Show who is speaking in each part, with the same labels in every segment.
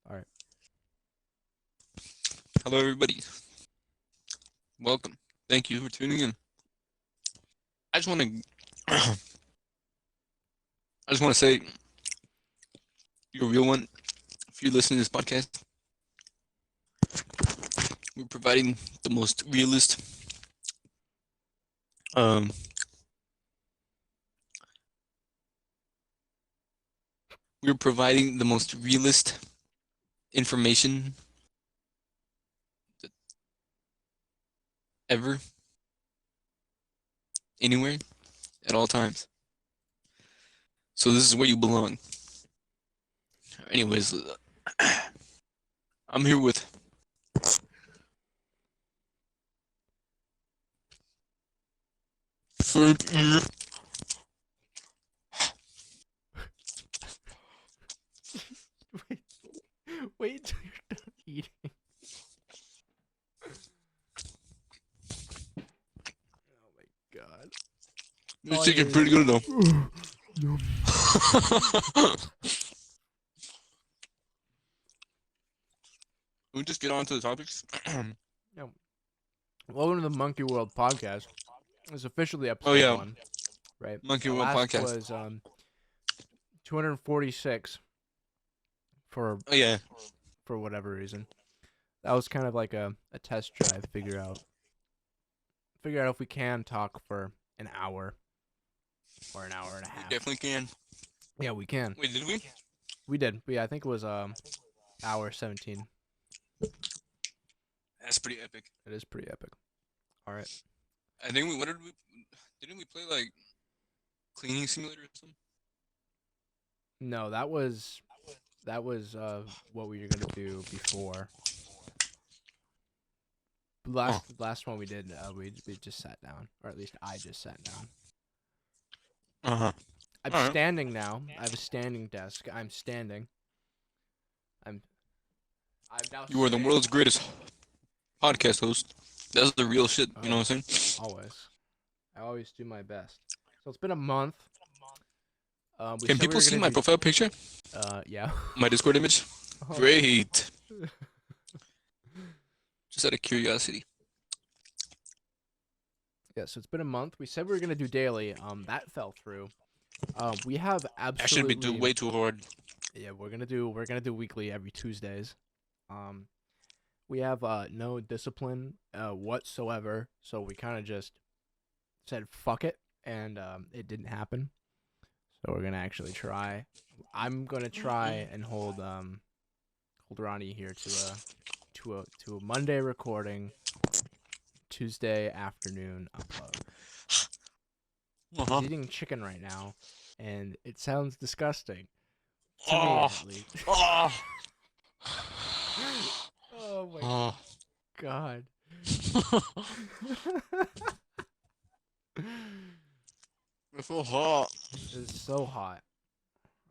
Speaker 1: All right.
Speaker 2: Hello, everybody. Welcome. Thank you for tuning in. I just want to, I just want to say, you're a real one. If you're listening to this podcast, we're providing the most realist, um, we're providing the most realist information ever, anywhere, at all times. So this is where you belong. Anyways, I'm here with third year.
Speaker 1: Wait, wait till you're done eating. Oh my god.
Speaker 2: This
Speaker 1: All I
Speaker 2: chicken
Speaker 1: hear
Speaker 2: pretty
Speaker 1: is
Speaker 2: good though.
Speaker 1: Yum.
Speaker 2: We just get on to the topics.
Speaker 1: Yum. Welcome to the Monkey World podcast. It's officially
Speaker 2: Oh
Speaker 1: episode
Speaker 2: yeah,
Speaker 1: 1, right?
Speaker 2: Monkey
Speaker 1: The
Speaker 2: World
Speaker 1: last
Speaker 2: podcast.
Speaker 1: was 246 for
Speaker 2: Oh yeah,
Speaker 1: whatever reason. That was kind of like a test drive. Figure out if we can talk for an hour or an hour and a
Speaker 2: we
Speaker 1: half.
Speaker 2: definitely can.
Speaker 1: Yeah, we can.
Speaker 2: Wait, did we?
Speaker 1: We did. Yeah, I think it was hour 17.
Speaker 2: That's pretty epic.
Speaker 1: It is pretty epic. All right.
Speaker 2: I think we. What did we? Didn't we play like cleaning simulator or something?
Speaker 1: No, that was what we were gonna do before. Last one we did, we just sat down, or at least I just sat down.
Speaker 2: Uh-huh.
Speaker 1: I'm
Speaker 2: All right.
Speaker 1: standing now. I have a standing desk. I'm standing. I'm now.
Speaker 2: You are the
Speaker 1: sitting.
Speaker 2: world's greatest podcast host. That's the real shit. You know what I'm saying?
Speaker 1: Always. I always do my best. So it's been a month.
Speaker 2: Can people see my profile picture?
Speaker 1: Yeah.
Speaker 2: My Discord image?
Speaker 1: Oh.
Speaker 2: Great. Just out of curiosity.
Speaker 1: Yeah, so it's been a month. We said we were gonna do daily. That fell through. We have
Speaker 2: That should
Speaker 1: absolutely.
Speaker 2: be way too hard.
Speaker 1: Yeah, we're gonna do weekly every Tuesdays. We have no discipline whatsoever, so we kind of just said fuck it, and it didn't happen. So we're gonna actually try. I'm gonna try and hold Ronnie here to a Monday recording, Tuesday afternoon upload.
Speaker 2: Uh-huh.
Speaker 1: He's eating chicken right now, and it sounds disgusting. To me,
Speaker 2: Oh.
Speaker 1: at least.
Speaker 2: Oh.
Speaker 1: Oh my
Speaker 2: Oh.
Speaker 1: god.
Speaker 2: It's so hot.
Speaker 1: It's so hot.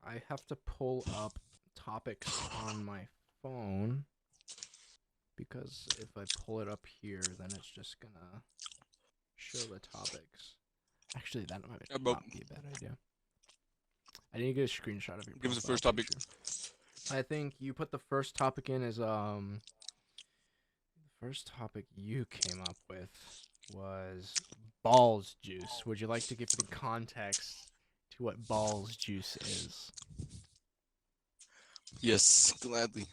Speaker 1: I have to pull up topics on my phone because if I pull it up here, then it's just gonna show the topics. Actually, that might not be a bad idea. I need to get a screenshot of your.
Speaker 2: Give us the first topic.
Speaker 1: I think you put the first topic in as the first topic you came up with was balls juice. Would you like to give the context to what balls juice is?
Speaker 2: Yes, gladly.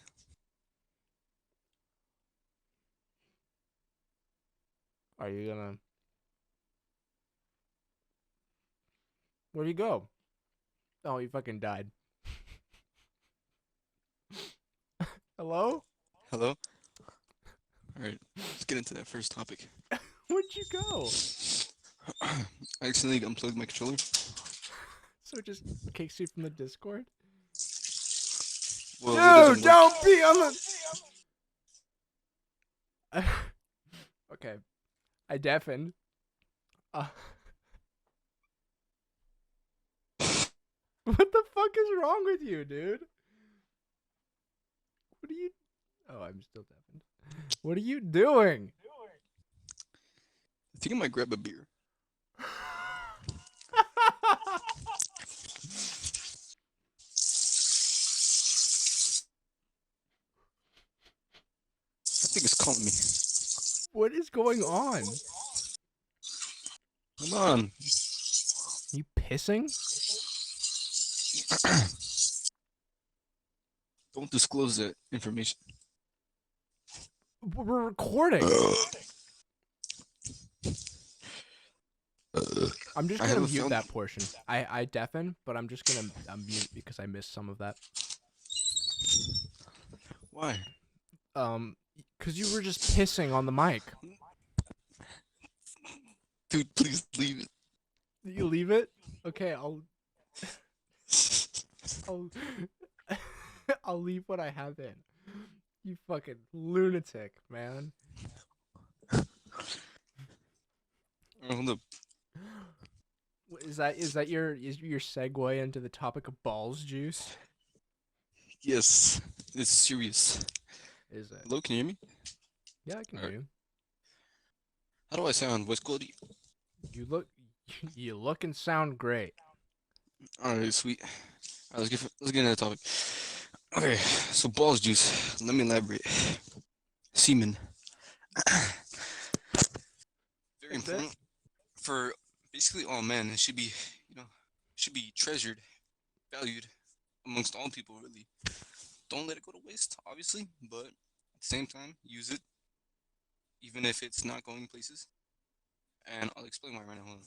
Speaker 1: Are you gonna? Where'd you go? Oh, you fucking died. Hello?
Speaker 2: Hello? Alright, let's get into that first topic.
Speaker 1: Where'd you go?
Speaker 2: I accidentally unplugged my controller.
Speaker 1: So it just kicks you from the Discord?
Speaker 2: Well,
Speaker 1: No, don't be on the... Okay. I deafened. What the fuck is wrong with you, dude? What are you... Oh, I'm still deafened. What are you doing?
Speaker 2: I think I might grab a beer. think it's calling me.
Speaker 1: What is going on?
Speaker 2: Come on.
Speaker 1: You pissing?
Speaker 2: Don't disclose that information.
Speaker 1: We're recording. I'm just
Speaker 2: I
Speaker 1: gonna
Speaker 2: haven't
Speaker 1: mute
Speaker 2: found-
Speaker 1: that portion. I deafen, but I'm just gonna mute because I missed some of that.
Speaker 2: Why?
Speaker 1: Because you were just pissing on the mic.
Speaker 2: Dude, please leave it.
Speaker 1: You leave it? Okay, I'll I'll leave what I have in. You fucking lunatic, man.
Speaker 2: Hold up.
Speaker 1: Is that your segue into the topic of balls juice?
Speaker 2: Yes, it's serious.
Speaker 1: Is it?
Speaker 2: Hello, can you hear me?
Speaker 1: Yeah, I can hear you.
Speaker 2: How do I sound? What's quality?
Speaker 1: You look and sound great.
Speaker 2: Alright, sweet. Alright, let's get into the topic. Okay, so balls juice. Let me elaborate. Semen. Very
Speaker 1: That's it?
Speaker 2: important for basically all men. It should be, should be treasured, valued amongst all people, really. Don't let it go to waste, obviously, but at the same time, use it, even if it's not going places. And I'll explain why right now. Hold on.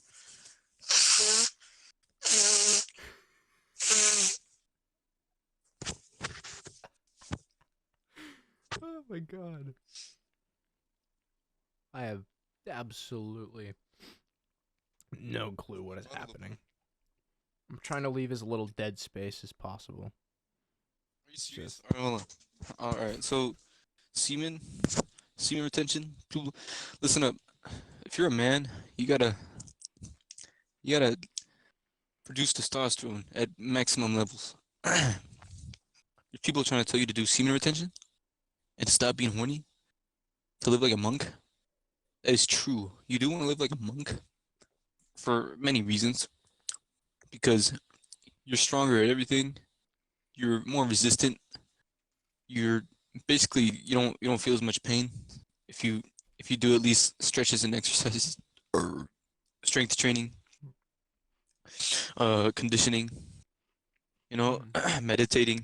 Speaker 1: Oh my god. I have absolutely no clue what is happening. I'm trying to leave as little dead space as possible.
Speaker 2: Are you serious? Alright, hold on. Alright, so semen retention. People, listen up. If you're a man, you gotta produce testosterone at maximum levels. If people are trying to tell you to do semen retention and to stop being horny, to live like a monk, that is true. You do want to live like a monk for many reasons. Because you're stronger at everything, you're more resistant, you're basically you don't feel as much pain if you do at least stretches and exercises or strength training, conditioning, meditating.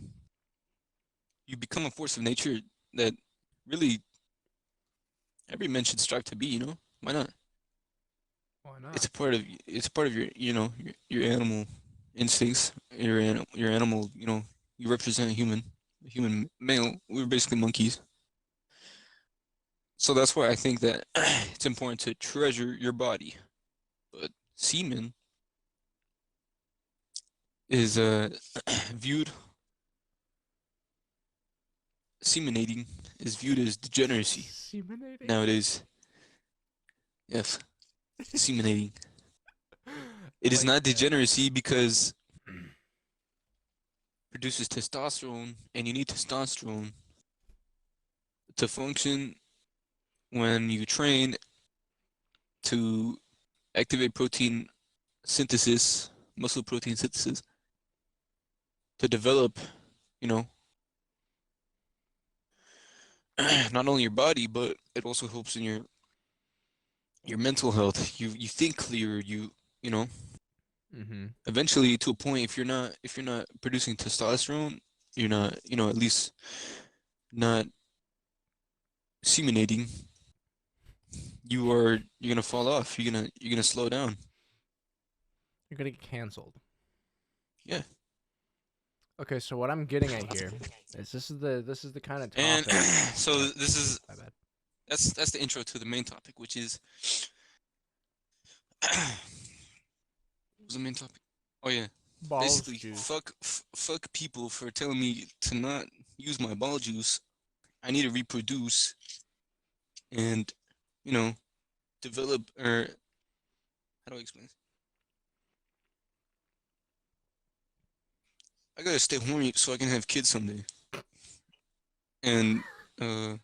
Speaker 2: You become a force of nature that really every man should strive to be, Why not?
Speaker 1: Why not?
Speaker 2: It's a part of your your animal instincts, your animal, you represent a human male. We're basically monkeys. So that's why I think that it's important to treasure your body. But semen is viewed semenating is viewed as degeneracy
Speaker 1: Semenating?
Speaker 2: nowadays. Yes, semenating. It is not degeneracy because produces testosterone, and you need testosterone to function when you train to activate protein synthesis, muscle protein synthesis, to develop, not only your body, but it also helps in your mental health. You think clearer. You know. Eventually, to a point, if you're not producing testosterone, you're not, at least not semenating. You're gonna fall off. You're gonna slow down.
Speaker 1: You're gonna get canceled.
Speaker 2: Yeah.
Speaker 1: Okay, so what I'm getting at here is this is the kind of topic.
Speaker 2: And so this is
Speaker 1: My bad.
Speaker 2: that's the intro to the main topic, which is what was the main topic? Oh yeah.
Speaker 1: Balls
Speaker 2: Basically,
Speaker 1: juice.
Speaker 2: fuck people for telling me to not use my ball juice. I need to reproduce and, develop, or how do I explain this? I gotta stay horny so I can have kids someday. And cause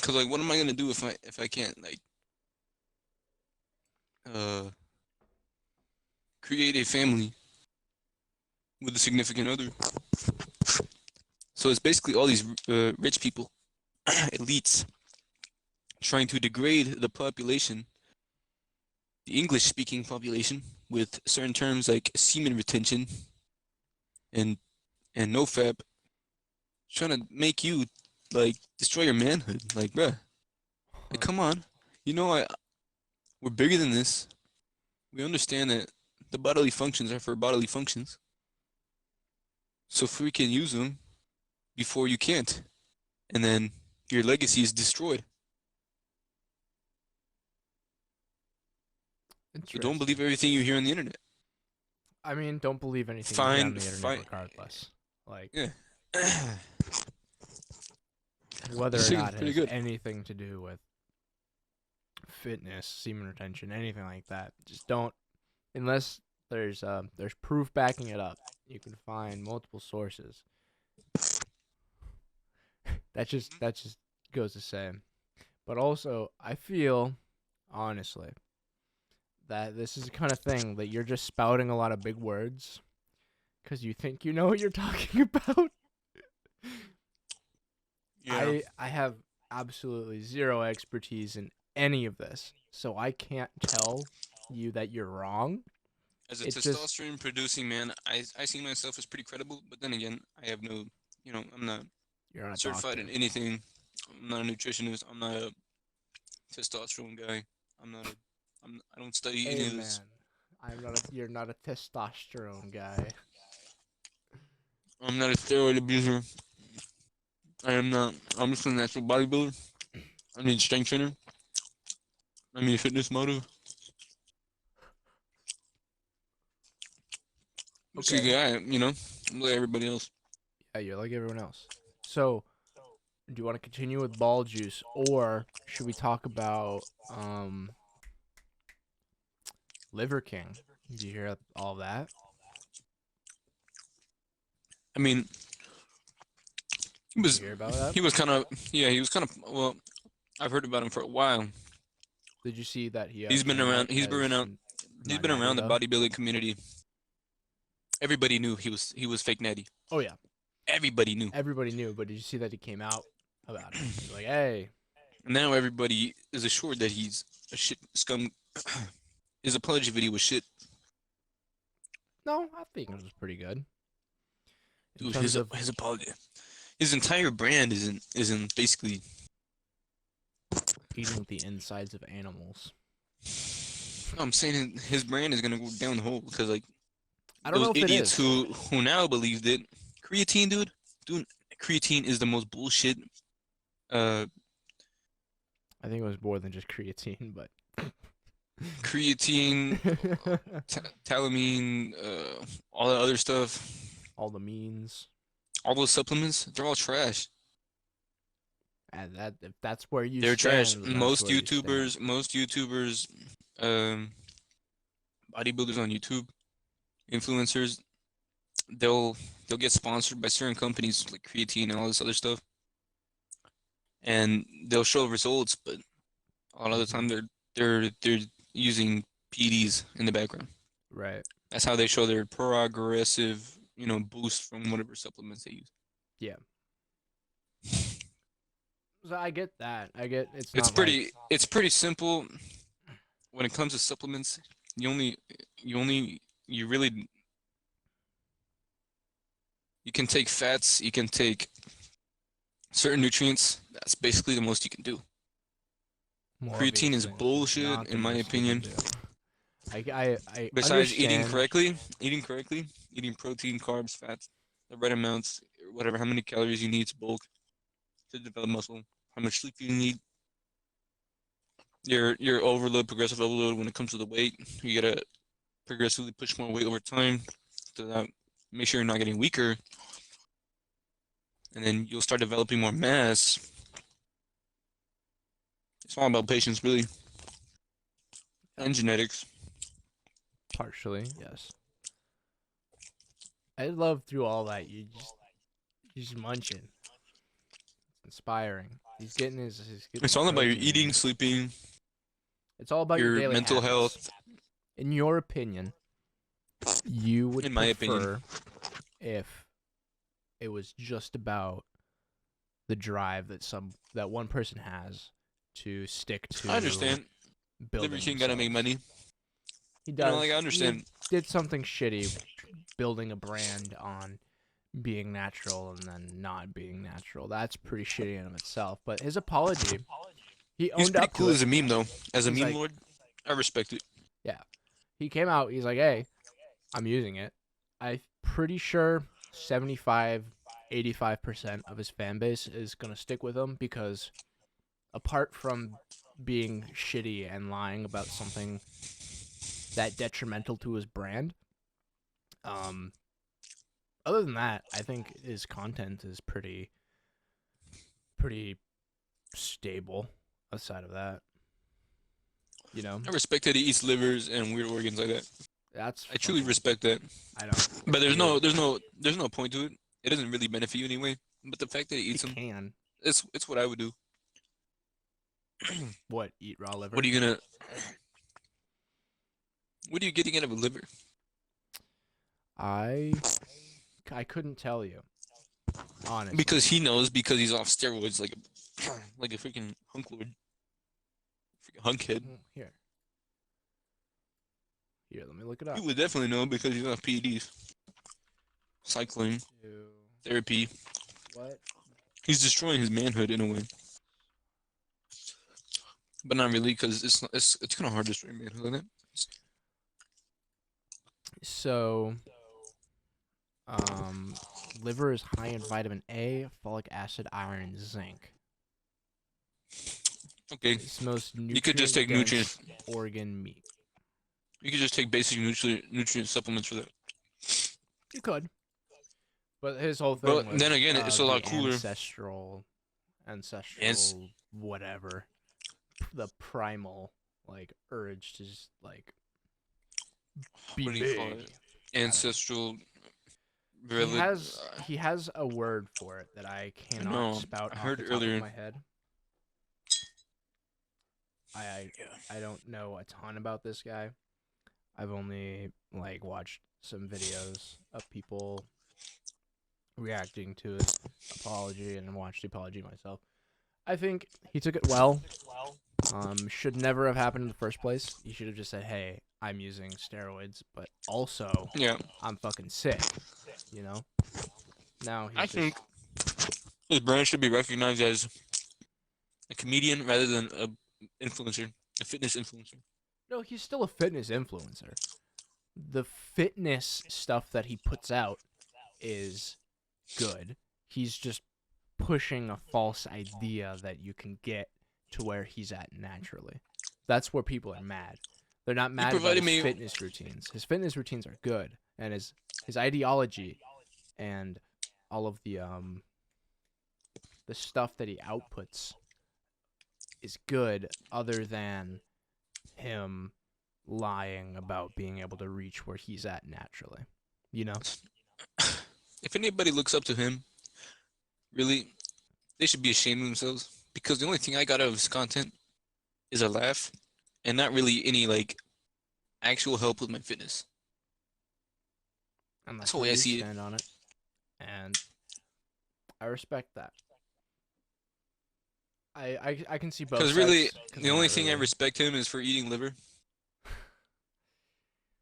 Speaker 2: like, what am I gonna do if I can't like create a family with a significant other? So it's basically all these rich people elites trying to degrade the population, the English-speaking population, with certain terms like semen retention and nofap, trying to make you like destroy your manhood. Like, bruh, like, come on. You know, we're bigger than this. We understand that the bodily functions are for bodily functions. So if we can use them before you can't, and then your legacy is destroyed. So don't believe everything you hear on the internet.
Speaker 1: I mean, don't believe anything you hear on the internet, regardless. Like,
Speaker 2: yeah.
Speaker 1: Whether or not it has anything to do with fitness, semen retention, anything like that. Just don't, unless there's proof backing it up. You can find multiple sources. that just goes to say. But also, I feel, honestly, that this is the kind of thing that you're just spouting a lot of big words because you think you know what you're talking about. Yeah. I have absolutely zero expertise in any of this, so I can't tell you that you're wrong.
Speaker 2: As a testosterone producing man, I see myself as pretty credible, but then again, I have no, I'm not
Speaker 1: You're not
Speaker 2: certified in anything. I'm not a nutritionist. I'm not a testosterone guy. I don't study any of this.
Speaker 1: You're not a testosterone guy.
Speaker 2: I'm not a steroid abuser. I am not. I'm just a natural bodybuilder. I need strength trainer. I need a fitness model. Okay. So, yeah, I'm like everybody else.
Speaker 1: Yeah, you're like everyone else. So, do you want to continue with ball juice, or should we talk about Liver King? Did you hear all that?
Speaker 2: I mean, he was kind of well, I've heard about him for a while.
Speaker 1: Did you see that
Speaker 2: he's been around the bodybuilding community. Everybody knew he was fake natty.
Speaker 1: Oh yeah.
Speaker 2: Everybody knew.
Speaker 1: But did you see that he came out about it? He's like, hey.
Speaker 2: Now everybody is assured that he's a shit scum. His apology video was shit.
Speaker 1: No, I think it was pretty good.
Speaker 2: Dude, his apology, his entire brand isn't basically
Speaker 1: eating the insides of animals.
Speaker 2: No, I'm saying his brand is gonna go down the hole because like
Speaker 1: I don't know if
Speaker 2: idiots who now believed it. Creatine, dude, creatine is the most bullshit.
Speaker 1: I think it was more than just creatine, but
Speaker 2: creatine, talamine, all that other stuff.
Speaker 1: All the means.
Speaker 2: All those supplements, they're all trash.
Speaker 1: And if that's where you
Speaker 2: they're
Speaker 1: stand,
Speaker 2: trash. Most YouTubers, bodybuilders on YouTube, influencers, they'll get sponsored by certain companies like creatine and all this other stuff. And they'll show results, but a lot of the time they're using PEDs in the background.
Speaker 1: Right.
Speaker 2: That's how they show their progressive, boost from whatever supplements they use.
Speaker 1: Yeah. So I get that.
Speaker 2: It's pretty simple. When it comes to supplements, you can take fats, you can take certain nutrients. That's basically the most you can do. Creatine is bullshit, in my opinion.
Speaker 1: I
Speaker 2: Besides eating correctly, eating protein, carbs, fats, the right amounts, whatever, how many calories you need to bulk, to develop muscle, how much sleep you need. Your overload, progressive overload when it comes to the weight. You gotta progressively push more weight over time so that make sure you're not getting weaker. And then you'll start developing more mass. It's all about patience, really. And genetics.
Speaker 1: Partially, yes. I love through all that. You're just munching. It's inspiring. He's getting
Speaker 2: it's all about your eating, sleeping.
Speaker 1: It's all about your daily
Speaker 2: mental
Speaker 1: habits.
Speaker 2: Health.
Speaker 1: In your opinion, you would
Speaker 2: in my opinion,
Speaker 1: if it was just about the drive that one person has to stick to
Speaker 2: I understand.
Speaker 1: building
Speaker 2: Liver King gotta make
Speaker 1: themselves.
Speaker 2: money.
Speaker 1: He
Speaker 2: You
Speaker 1: does.
Speaker 2: know, like I
Speaker 1: He
Speaker 2: understand.
Speaker 1: did something shitty, building a brand on being natural and then not being natural. That's pretty shitty in of itself. But his apology, he
Speaker 2: He's
Speaker 1: owned
Speaker 2: pretty
Speaker 1: up
Speaker 2: cool
Speaker 1: to
Speaker 2: as
Speaker 1: it.
Speaker 2: a meme though. As a
Speaker 1: He's
Speaker 2: meme
Speaker 1: like,
Speaker 2: lord, I respect it.
Speaker 1: yeah, he came out. He's like, hey, I'm using it. I'm pretty sure 75, 85% of his fan base is gonna stick with him because apart from being shitty and lying about something that detrimental to his brand, other than that, I think his content is pretty stable. Aside of that,
Speaker 2: I respect that he eats livers and weird organs like that.
Speaker 1: that's
Speaker 2: I truly
Speaker 1: fucking-
Speaker 2: respect that.
Speaker 1: I don't.
Speaker 2: But there's
Speaker 1: weird.
Speaker 2: there's no point to it. It doesn't really benefit you anyway. But the fact that he
Speaker 1: He
Speaker 2: eats them,
Speaker 1: can
Speaker 2: it's what I would do.
Speaker 1: eat raw liver.
Speaker 2: What are you gonna? What are you getting out of a liver?
Speaker 1: I couldn't tell you, honestly.
Speaker 2: Because he knows because he's off steroids like a freaking hunk lord. Freaking hunkhead.
Speaker 1: Here, let me look it up.
Speaker 2: He would definitely know because he's off PEDs. Cycling, therapy.
Speaker 1: What?
Speaker 2: He's destroying his manhood in a way. But not really, because it's kind of hard to destroy manhood like that.
Speaker 1: So, liver is high in vitamin A, folic acid, iron, zinc.
Speaker 2: Okay,
Speaker 1: It's most
Speaker 2: you could just take
Speaker 1: nutrient-dense organ meat.
Speaker 2: you could just take basic nutrient supplements for that.
Speaker 1: You could. But his whole thing
Speaker 2: But
Speaker 1: was,
Speaker 2: then again, it's a lot
Speaker 1: the
Speaker 2: cooler.
Speaker 1: ancestral,
Speaker 2: Yes.
Speaker 1: whatever. The primal, like, urge to just, like, be
Speaker 2: What do you call
Speaker 1: big.
Speaker 2: it? Ancestral.
Speaker 1: He has a word for it that I cannot
Speaker 2: know.
Speaker 1: spout
Speaker 2: I
Speaker 1: off
Speaker 2: heard
Speaker 1: the top
Speaker 2: earlier.
Speaker 1: of my head. I don't know a ton about this guy. I've only like watched some videos of people reacting to his apology and watched the apology myself. I think he took it well. Should never have happened in the first place. He should have just said, "Hey, I'm using steroids, but also
Speaker 2: Yeah,
Speaker 1: I'm fucking sick." You know. Now he's
Speaker 2: I
Speaker 1: just,
Speaker 2: think his brand should be recognized as a comedian rather than a influencer, a fitness influencer.
Speaker 1: no, he's still a fitness influencer. The fitness stuff that he puts out is good. He's just pushing a false idea that you can get to where he's at naturally. That's where people are mad. They're not mad about
Speaker 2: provided
Speaker 1: his
Speaker 2: me-
Speaker 1: fitness routines. His fitness routines are good, and his ideology and all of the stuff that he outputs is good, other than him lying about being able to reach where he's at naturally. You know?
Speaker 2: If anybody looks up to him, really, they should be ashamed of themselves because the only thing I got out of his content is a laugh and not really any like actual help with my fitness.
Speaker 1: And
Speaker 2: That's the way I see it.
Speaker 1: stand on it. And I respect that. I can see both
Speaker 2: Because
Speaker 1: sides.
Speaker 2: really,
Speaker 1: 'cause
Speaker 2: the
Speaker 1: I'm
Speaker 2: only
Speaker 1: not
Speaker 2: thing I
Speaker 1: really-
Speaker 2: respect him is for eating liver,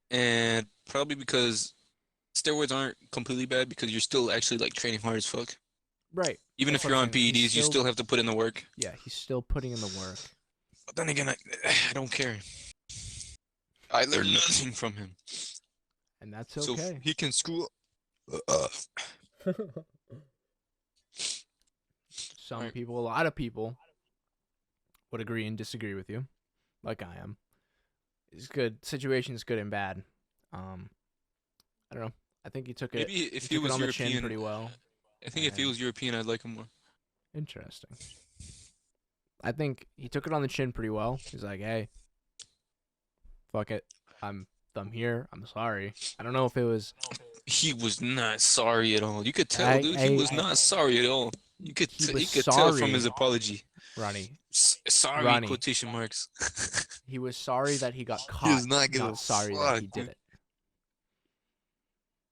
Speaker 2: and probably because steroids aren't completely bad because you're still actually like training hard as fuck.
Speaker 1: Right.
Speaker 2: Even
Speaker 1: That's
Speaker 2: if
Speaker 1: what
Speaker 2: you're
Speaker 1: I'm
Speaker 2: on
Speaker 1: saying. He's
Speaker 2: PEDs, you still have to put in the work.
Speaker 1: Yeah, he's still putting in the work.
Speaker 2: But then again, I don't care. I learned nothing from him.
Speaker 1: And that's
Speaker 2: So
Speaker 1: okay.
Speaker 2: he can screw
Speaker 1: Some
Speaker 2: Alright.
Speaker 1: people, a lot of people, would agree and disagree with you, like I am. It's good. Situation's good and bad. I don't know. I think he took it.
Speaker 2: Maybe if
Speaker 1: he
Speaker 2: he
Speaker 1: took it
Speaker 2: was
Speaker 1: on the chin
Speaker 2: European,
Speaker 1: pretty well.
Speaker 2: I think if he was European, I'd like him more.
Speaker 1: Interesting. I think he took it on the chin pretty well. He's like, "Hey, fuck it. I'm here. I'm sorry." I don't know if it was.
Speaker 2: He was not sorry at all. You could tell, dude. He was not sorry at all. You could
Speaker 1: He
Speaker 2: you
Speaker 1: was
Speaker 2: could tell from
Speaker 1: sorry.
Speaker 2: his apology.
Speaker 1: Ronnie.
Speaker 2: Sorry,
Speaker 1: Ronnie.
Speaker 2: quotation marks.
Speaker 1: He was sorry that he got
Speaker 2: He
Speaker 1: caught.
Speaker 2: does not give a
Speaker 1: sorry that
Speaker 2: fuck,
Speaker 1: he did
Speaker 2: dude.
Speaker 1: it.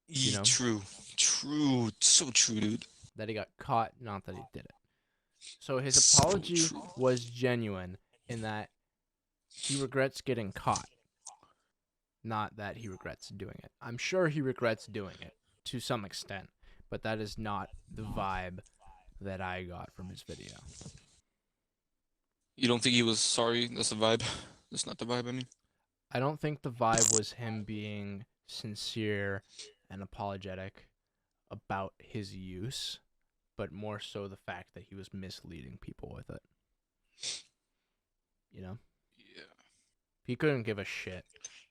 Speaker 1: You know?
Speaker 2: True, so true, dude.
Speaker 1: That he got caught, not that he did it. So his
Speaker 2: So
Speaker 1: apology
Speaker 2: true.
Speaker 1: was genuine in that he regrets getting caught, not that he regrets doing it. I'm sure he regrets doing it to some extent, but that is not the vibe that I got from his video.
Speaker 2: You don't think he was sorry? That's the vibe. That's not the vibe. I mean,
Speaker 1: I don't think the vibe was him being sincere and apologetic about his use, but more so the fact that he was misleading people with it. You know?
Speaker 2: yeah.
Speaker 1: He couldn't give a shit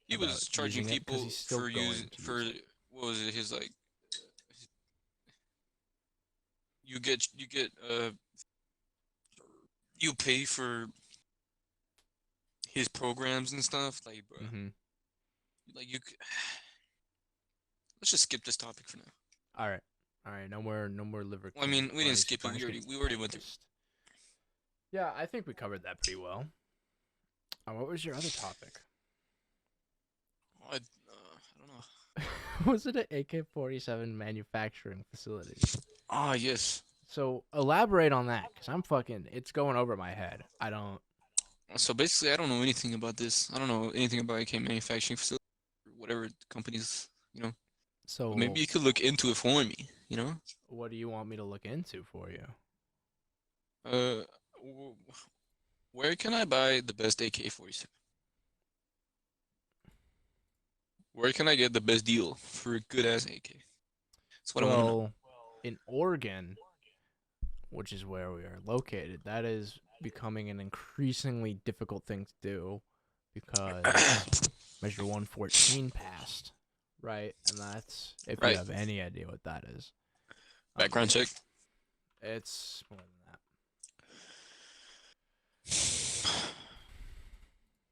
Speaker 2: He
Speaker 1: about
Speaker 2: was charging
Speaker 1: using it because
Speaker 2: people
Speaker 1: he's still
Speaker 2: for
Speaker 1: going to
Speaker 2: for
Speaker 1: use it.
Speaker 2: what was it? His like you get you pay for his programs and stuff. Like, bro,
Speaker 1: Mm-hmm.
Speaker 2: like let's just skip this topic for now.
Speaker 1: All right. All right. No more liver
Speaker 2: Well, I
Speaker 1: king
Speaker 2: mean, we didn't
Speaker 1: Bernie's
Speaker 2: skip it.
Speaker 1: Bernie's getting
Speaker 2: We already went through.
Speaker 1: breakfast. Yeah, I think we covered that pretty well. What was your other topic?
Speaker 2: I don't know.
Speaker 1: Was it an AK-47 manufacturing facility?
Speaker 2: Ah, yes.
Speaker 1: So elaborate on that, cause I'm fucking. It's going over my head. I don't.
Speaker 2: So basically, I don't know anything about this. I don't know anything about AK manufacturing facility, or whatever companies, you know. But maybe
Speaker 1: So
Speaker 2: you could look into it for me, you know.
Speaker 1: what do you want me to look into for you?
Speaker 2: Uh, w- where can I buy the best AK-47? Where can I get the best deal for a good ass AK? That's what I want to know.
Speaker 1: Well, in Oregon, which is where we are located, that is becoming an increasingly difficult thing to do because Measure 114 passed, right? And that's, if you
Speaker 2: Right.
Speaker 1: have any idea what that is,
Speaker 2: Background check.
Speaker 1: it's more than that.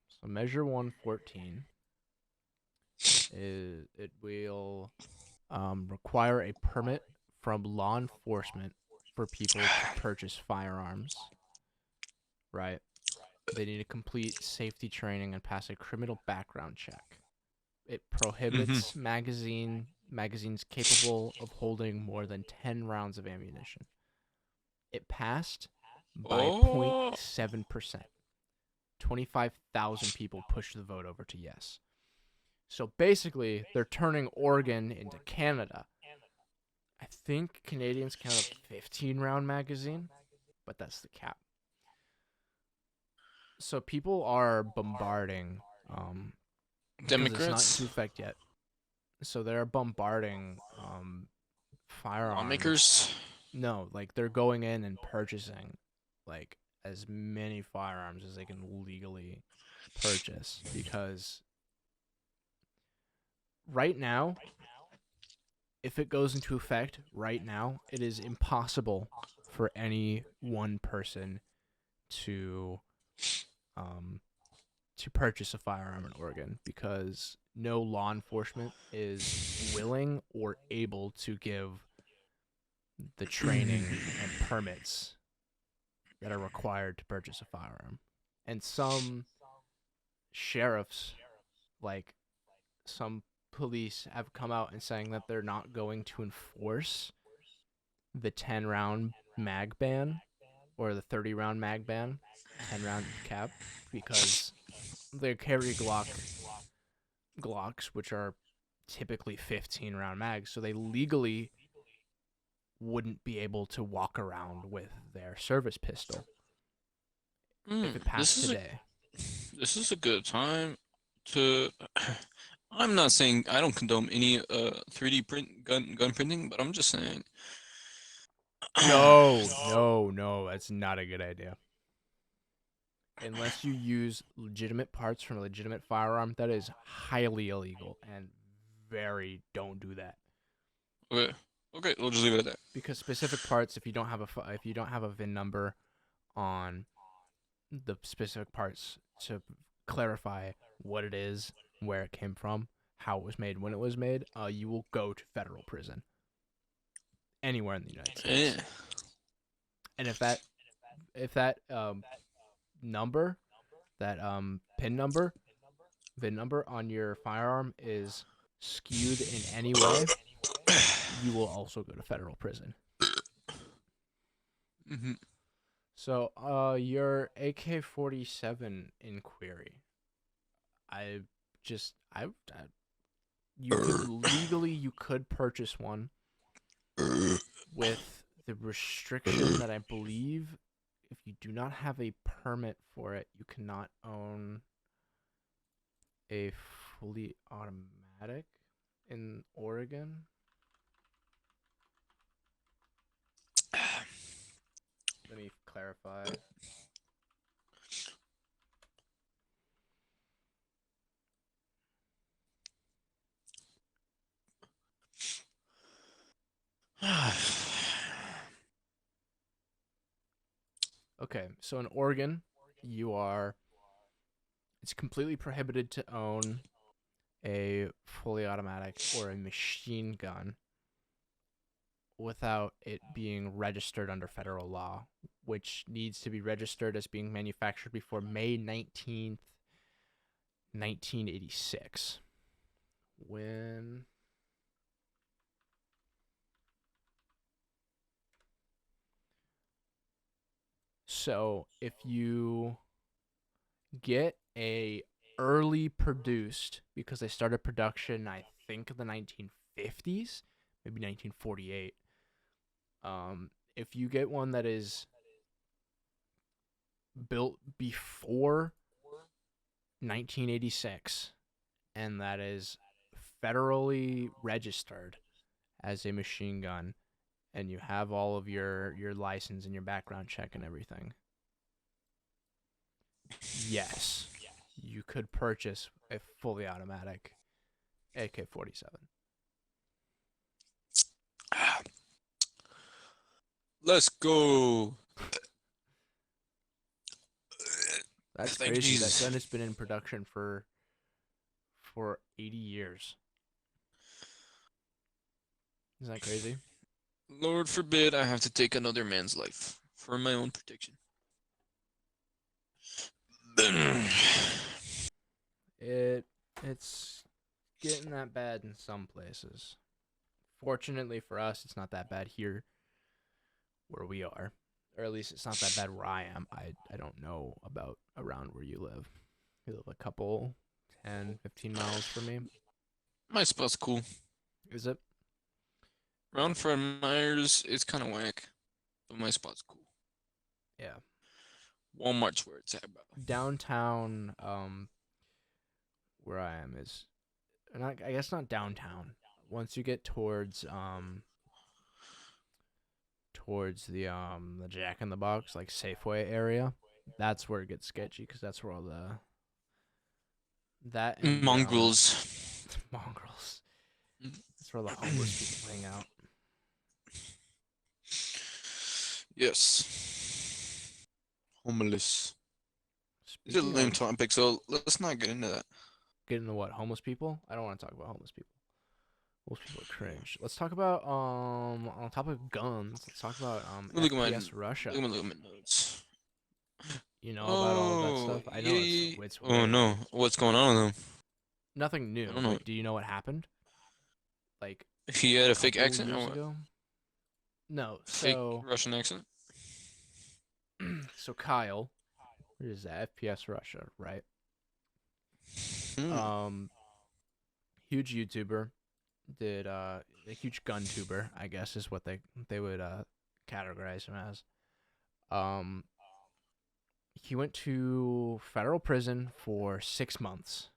Speaker 1: So Measure 114 is it will require a permit from law enforcement for people to purchase firearms, right? They need to complete safety training and pass a criminal background check. It prohibits magazines capable of holding more than 10 rounds of ammunition. It passed by
Speaker 2: Oh,
Speaker 1: 0.7%. 25,000 people pushed the vote over to yes. So basically, they're turning Oregon into Canada. I think Canadians can have a 15-round magazine, but that's the cap. So people are bombarding, because it's not
Speaker 2: Democrats,
Speaker 1: into effect yet. So they're bombarding firearms.
Speaker 2: lawmakers.
Speaker 1: No, like they're going in and purchasing like as many firearms as they can legally purchase because right now, if it goes into effect right now, it is impossible for any one person to purchase a firearm in Oregon because no law enforcement is willing or able to give the training and permits that are required to purchase a firearm. And some sheriffs, like some police, have come out and saying that they're not going to enforce the 10 round mag ban or the 30 round mag ban, 10 round cap, because they carry Glocks, which are typically 15 round mags, so they legally wouldn't be able to walk around with their service pistol if it passed today.
Speaker 2: This is a good time to. I'm not saying I don't condone any 3D print gun printing, but I'm just saying.
Speaker 1: No, that's not a good idea. Unless you use legitimate parts from a legitimate firearm, that is highly illegal and don't do that.
Speaker 2: Okay, okay, we'll just leave it at that.
Speaker 1: Because specific parts, if you don't have a VIN number on the specific parts to clarify what it is, where it came from, how it was made, when it was made, you will go to federal prison anywhere in the United States.
Speaker 2: Yeah.
Speaker 1: And if that number, that pin number, VIN number on your firearm is skewed in any way, you will also go to federal prison.
Speaker 2: Mm-hmm.
Speaker 1: So, your AK-47 inquiry. I I you could purchase one with the restriction that I believe if you do not have a permit for it, you cannot own a fully automatic in Oregon. Let me clarify. Okay, so in Oregon, it's completely prohibited to own a fully automatic or a machine gun without it being registered under federal law, which needs to be registered as being manufactured before May 19th, 1986. When So if you get a early produced, because they started production I think in the 1950s, maybe 1948. If you get one that is built before 1986 and that is federally registered as a machine gun, and you have all of your license and your background check and everything, yes, you could purchase a fully automatic AK-47.
Speaker 2: Let's go.
Speaker 1: That's
Speaker 2: Thank you,
Speaker 1: crazy. That
Speaker 2: Jesus.
Speaker 1: gun has been in production for 80 years. Isn't that crazy?
Speaker 2: Lord forbid I have to take another man's life for my own protection.
Speaker 1: It's getting that bad in some places. Fortunately for us, it's not that bad here where we are. Or at least it's not that bad where I am. I don't know about around where you live. You live a couple 10, 15 miles from me.
Speaker 2: My spot's cool.
Speaker 1: Is it?
Speaker 2: Round Fred Myers is kind of whack, but my spot's cool.
Speaker 1: Yeah.
Speaker 2: Walmart's where it's at, bro.
Speaker 1: Downtown, where I am is not. I guess not downtown. Once you get towards the Jack in the Box like Safeway area, that's where it gets sketchy because that's where all that and
Speaker 2: Mongrels.
Speaker 1: mongrels. That's where all the homeless people hang out.
Speaker 2: Yes. Homeless. These are
Speaker 1: Speaking
Speaker 2: lame
Speaker 1: of
Speaker 2: topics, so let's not get into that.
Speaker 1: getting into what homeless people, I don't want to talk about homeless people. Most people are cringe. Let's talk about on top of guns. Let's talk about
Speaker 2: Look at my
Speaker 1: FPS Russia.
Speaker 2: look at my notes.
Speaker 1: You know about all of that
Speaker 2: Oh,
Speaker 1: stuff? I know
Speaker 2: yeah.
Speaker 1: it's
Speaker 2: Oh
Speaker 1: weird.
Speaker 2: no, what's going on with him?
Speaker 1: Nothing
Speaker 2: I
Speaker 1: new,
Speaker 2: don't know.
Speaker 1: but do you know what happened? Like
Speaker 2: He had
Speaker 1: a
Speaker 2: a fake
Speaker 1: couple
Speaker 2: accent or
Speaker 1: years
Speaker 2: what?
Speaker 1: ago? No.
Speaker 2: Fake
Speaker 1: So
Speaker 2: Russian accent?
Speaker 1: so Kyle, what is that? FPS Russia, right?
Speaker 2: Hmm.
Speaker 1: Um, huge YouTuber, did a huge gun tuber, I guess is what they would categorize him as. Um, he went to federal prison for 6 months.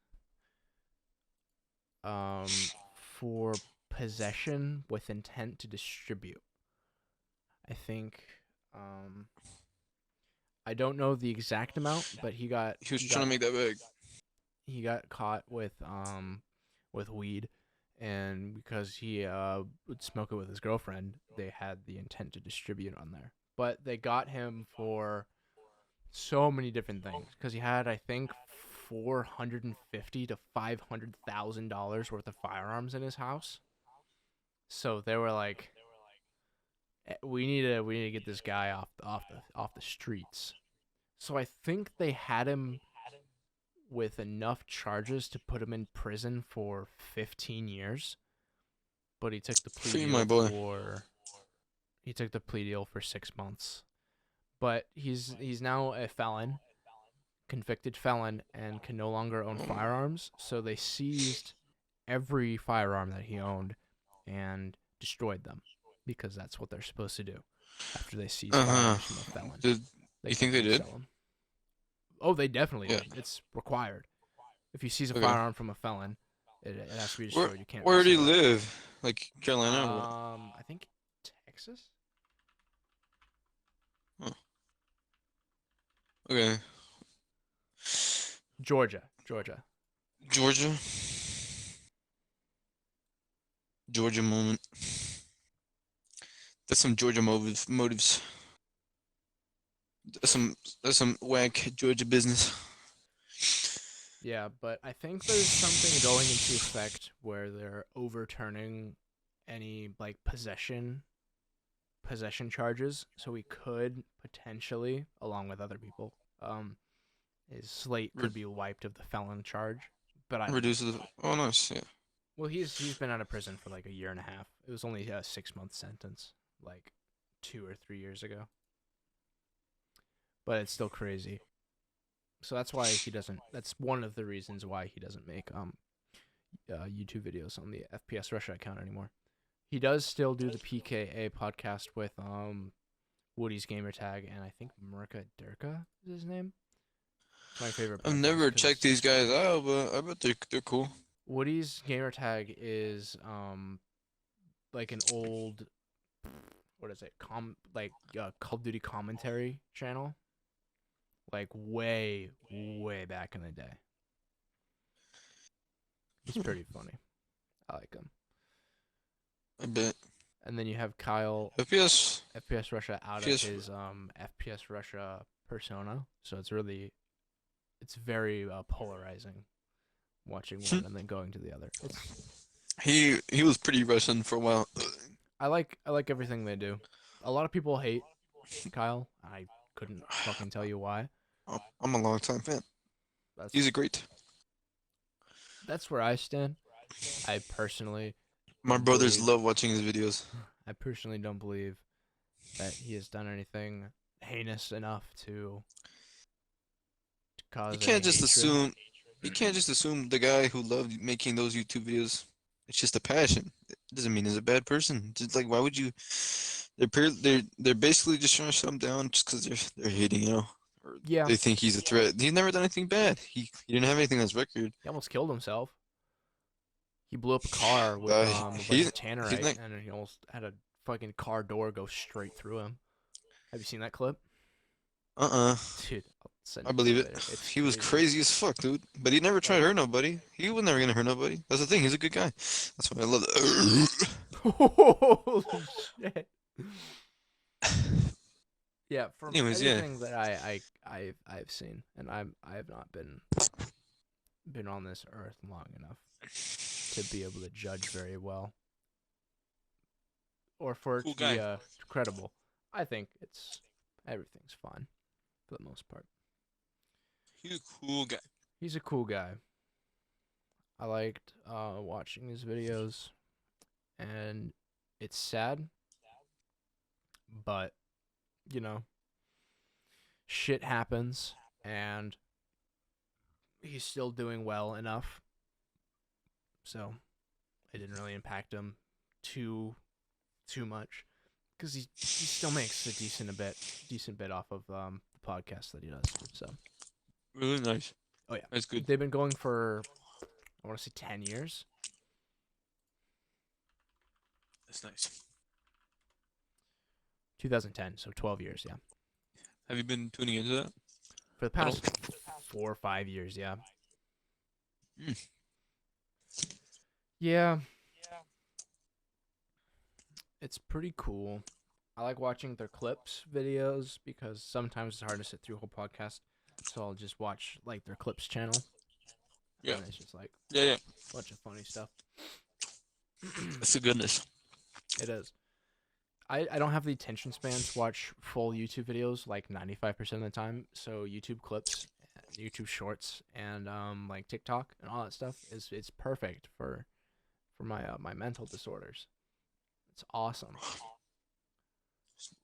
Speaker 1: For possession with intent to distribute. I think. I don't know the exact amount, but
Speaker 2: He was trying to make that big.
Speaker 1: he got caught with weed, and because he would smoke it with his girlfriend, they had the intent to distribute on there. But they got him for so many different things because he had I think $450 to $500,000 worth of firearms in his house. So they were like, we need to get this guy off the streets. So I think they had him with enough charges to put him in prison for 15 years, but he took the plea
Speaker 2: Free my
Speaker 1: deal
Speaker 2: boy.
Speaker 1: for he took the plea deal for 6 months. but he's now a felon, convicted felon, and can no longer own
Speaker 2: Oh,
Speaker 1: firearms. So they seized every firearm that he owned and destroyed them because that's what they're supposed to do after they seize
Speaker 2: uh-huh.
Speaker 1: firearms from a felon.
Speaker 2: Did
Speaker 1: They
Speaker 2: you think
Speaker 1: can't
Speaker 2: they did?
Speaker 1: resell them. Oh, they definitely
Speaker 2: Yeah.
Speaker 1: did. It's required. If you seize a
Speaker 2: Okay.
Speaker 1: firearm from a felon, it has to be
Speaker 2: Where
Speaker 1: destroyed. You can't
Speaker 2: where do you
Speaker 1: resell it.
Speaker 2: live? Like Carolina or what?
Speaker 1: I think Texas,
Speaker 2: Huh. Okay.
Speaker 1: Georgia.
Speaker 2: Georgia. Georgia moment. That's some Georgia motives. That's some whack Georgia business.
Speaker 1: Yeah, but I think there's something going into effect where they're overturning any like possession charges, so we could potentially, along with other people, his slate
Speaker 2: Re
Speaker 1: could be wiped of the felon charge. But I don't know.
Speaker 2: reduces. Oh, nice. Yeah.
Speaker 1: Well, he's been out of prison for like a year and a half. It was only a 6 month sentence, like 2 or 3 years ago. But it's still crazy. So that's why he doesn't. That's one of the reasons why he doesn't make YouTube videos on the FPS Russia account anymore. He does still do the PKA podcast with Woody's Gamertag and I think Mirka Durka is his name. It's my favorite
Speaker 2: I've
Speaker 1: podcast
Speaker 2: never checked
Speaker 1: because
Speaker 2: these guys out, but I bet they're cool.
Speaker 1: Woody's Gamertag is like an old, what is it, Call of Duty commentary channel, like way back in the day. He's pretty funny. I like him.
Speaker 2: I bet.
Speaker 1: And then you have Kyle
Speaker 2: FPS.
Speaker 1: FPS Russia out of
Speaker 2: FPS.
Speaker 1: his FPS Russia persona, so it's very polarizing watching one and then going to the other.
Speaker 2: He was pretty Russian for a while.
Speaker 1: I like everything they do. A lot of people hate Kyle. I couldn't fucking tell you why.
Speaker 2: I'm a longtime fan.
Speaker 1: That's
Speaker 2: He's a great.
Speaker 1: that's where I stand. I personally
Speaker 2: My
Speaker 1: don't
Speaker 2: brothers
Speaker 1: believe
Speaker 2: love watching his videos.
Speaker 1: I personally don't believe that he has done anything heinous enough to cause
Speaker 2: You
Speaker 1: any
Speaker 2: can't just
Speaker 1: hatred.
Speaker 2: assume. You can't just assume the guy who loved making those YouTube videos. It's just a passion. It doesn't mean he's a bad person. Just like why would you? They're basically just trying to shut him down just because they're hating, you know, or
Speaker 1: Yeah,
Speaker 2: they think he's a threat. He's never done anything bad. He didn't have anything on his record.
Speaker 1: he almost killed himself. He blew up a car with a bunch
Speaker 2: He's
Speaker 1: of tannerite,
Speaker 2: not.
Speaker 1: and he almost had a fucking car door go straight through him. Have you seen that clip, dude? I'll send
Speaker 2: I
Speaker 1: it to
Speaker 2: believe
Speaker 1: you
Speaker 2: it.
Speaker 1: later. It's
Speaker 2: He was
Speaker 1: crazy.
Speaker 2: crazy as fuck, dude. But he never tried to
Speaker 1: Like,
Speaker 2: hurt nobody. He was never gonna hurt nobody. That's the thing. He's a good guy. That's why I love it.
Speaker 1: holy shit. Yeah, from
Speaker 2: Anyways, yeah.
Speaker 1: everything that I've seen, and I have not been on this earth long enough to be able to judge very well, or for it
Speaker 2: Cool
Speaker 1: to be
Speaker 2: guy.
Speaker 1: credible. I think everything's fine for the most part.
Speaker 2: He's a cool guy.
Speaker 1: He's a cool guy. I liked watching his videos, and it's sad, but you know, shit happens, and he's still doing well enough, so it didn't really impact him too much because he still makes a decent bit off of the podcast that he does. So
Speaker 2: Really nice.
Speaker 1: oh yeah,
Speaker 2: That's good.
Speaker 1: they've been going for I want to say 10 years.
Speaker 2: That's nice.
Speaker 1: 2010, so 12 years, yeah.
Speaker 2: Have you been tuning into that?
Speaker 1: For the
Speaker 2: I don't.
Speaker 1: past 4 or 5 years, yeah.
Speaker 2: Mm.
Speaker 1: Yeah, it's pretty cool. I like watching their clips videos because sometimes it's hard to sit through a whole podcast. So I'll just watch like their clips channel.
Speaker 2: Yeah.
Speaker 1: And it's just like
Speaker 2: Yeah.
Speaker 1: a bunch of funny stuff.
Speaker 2: That's the goodness.
Speaker 1: It is. I don't have the attention span to watch full YouTube videos like 95% of the time. So YouTube clips, YouTube shorts, and like TikTok and all that stuff it's perfect for my my mental disorders. It's awesome.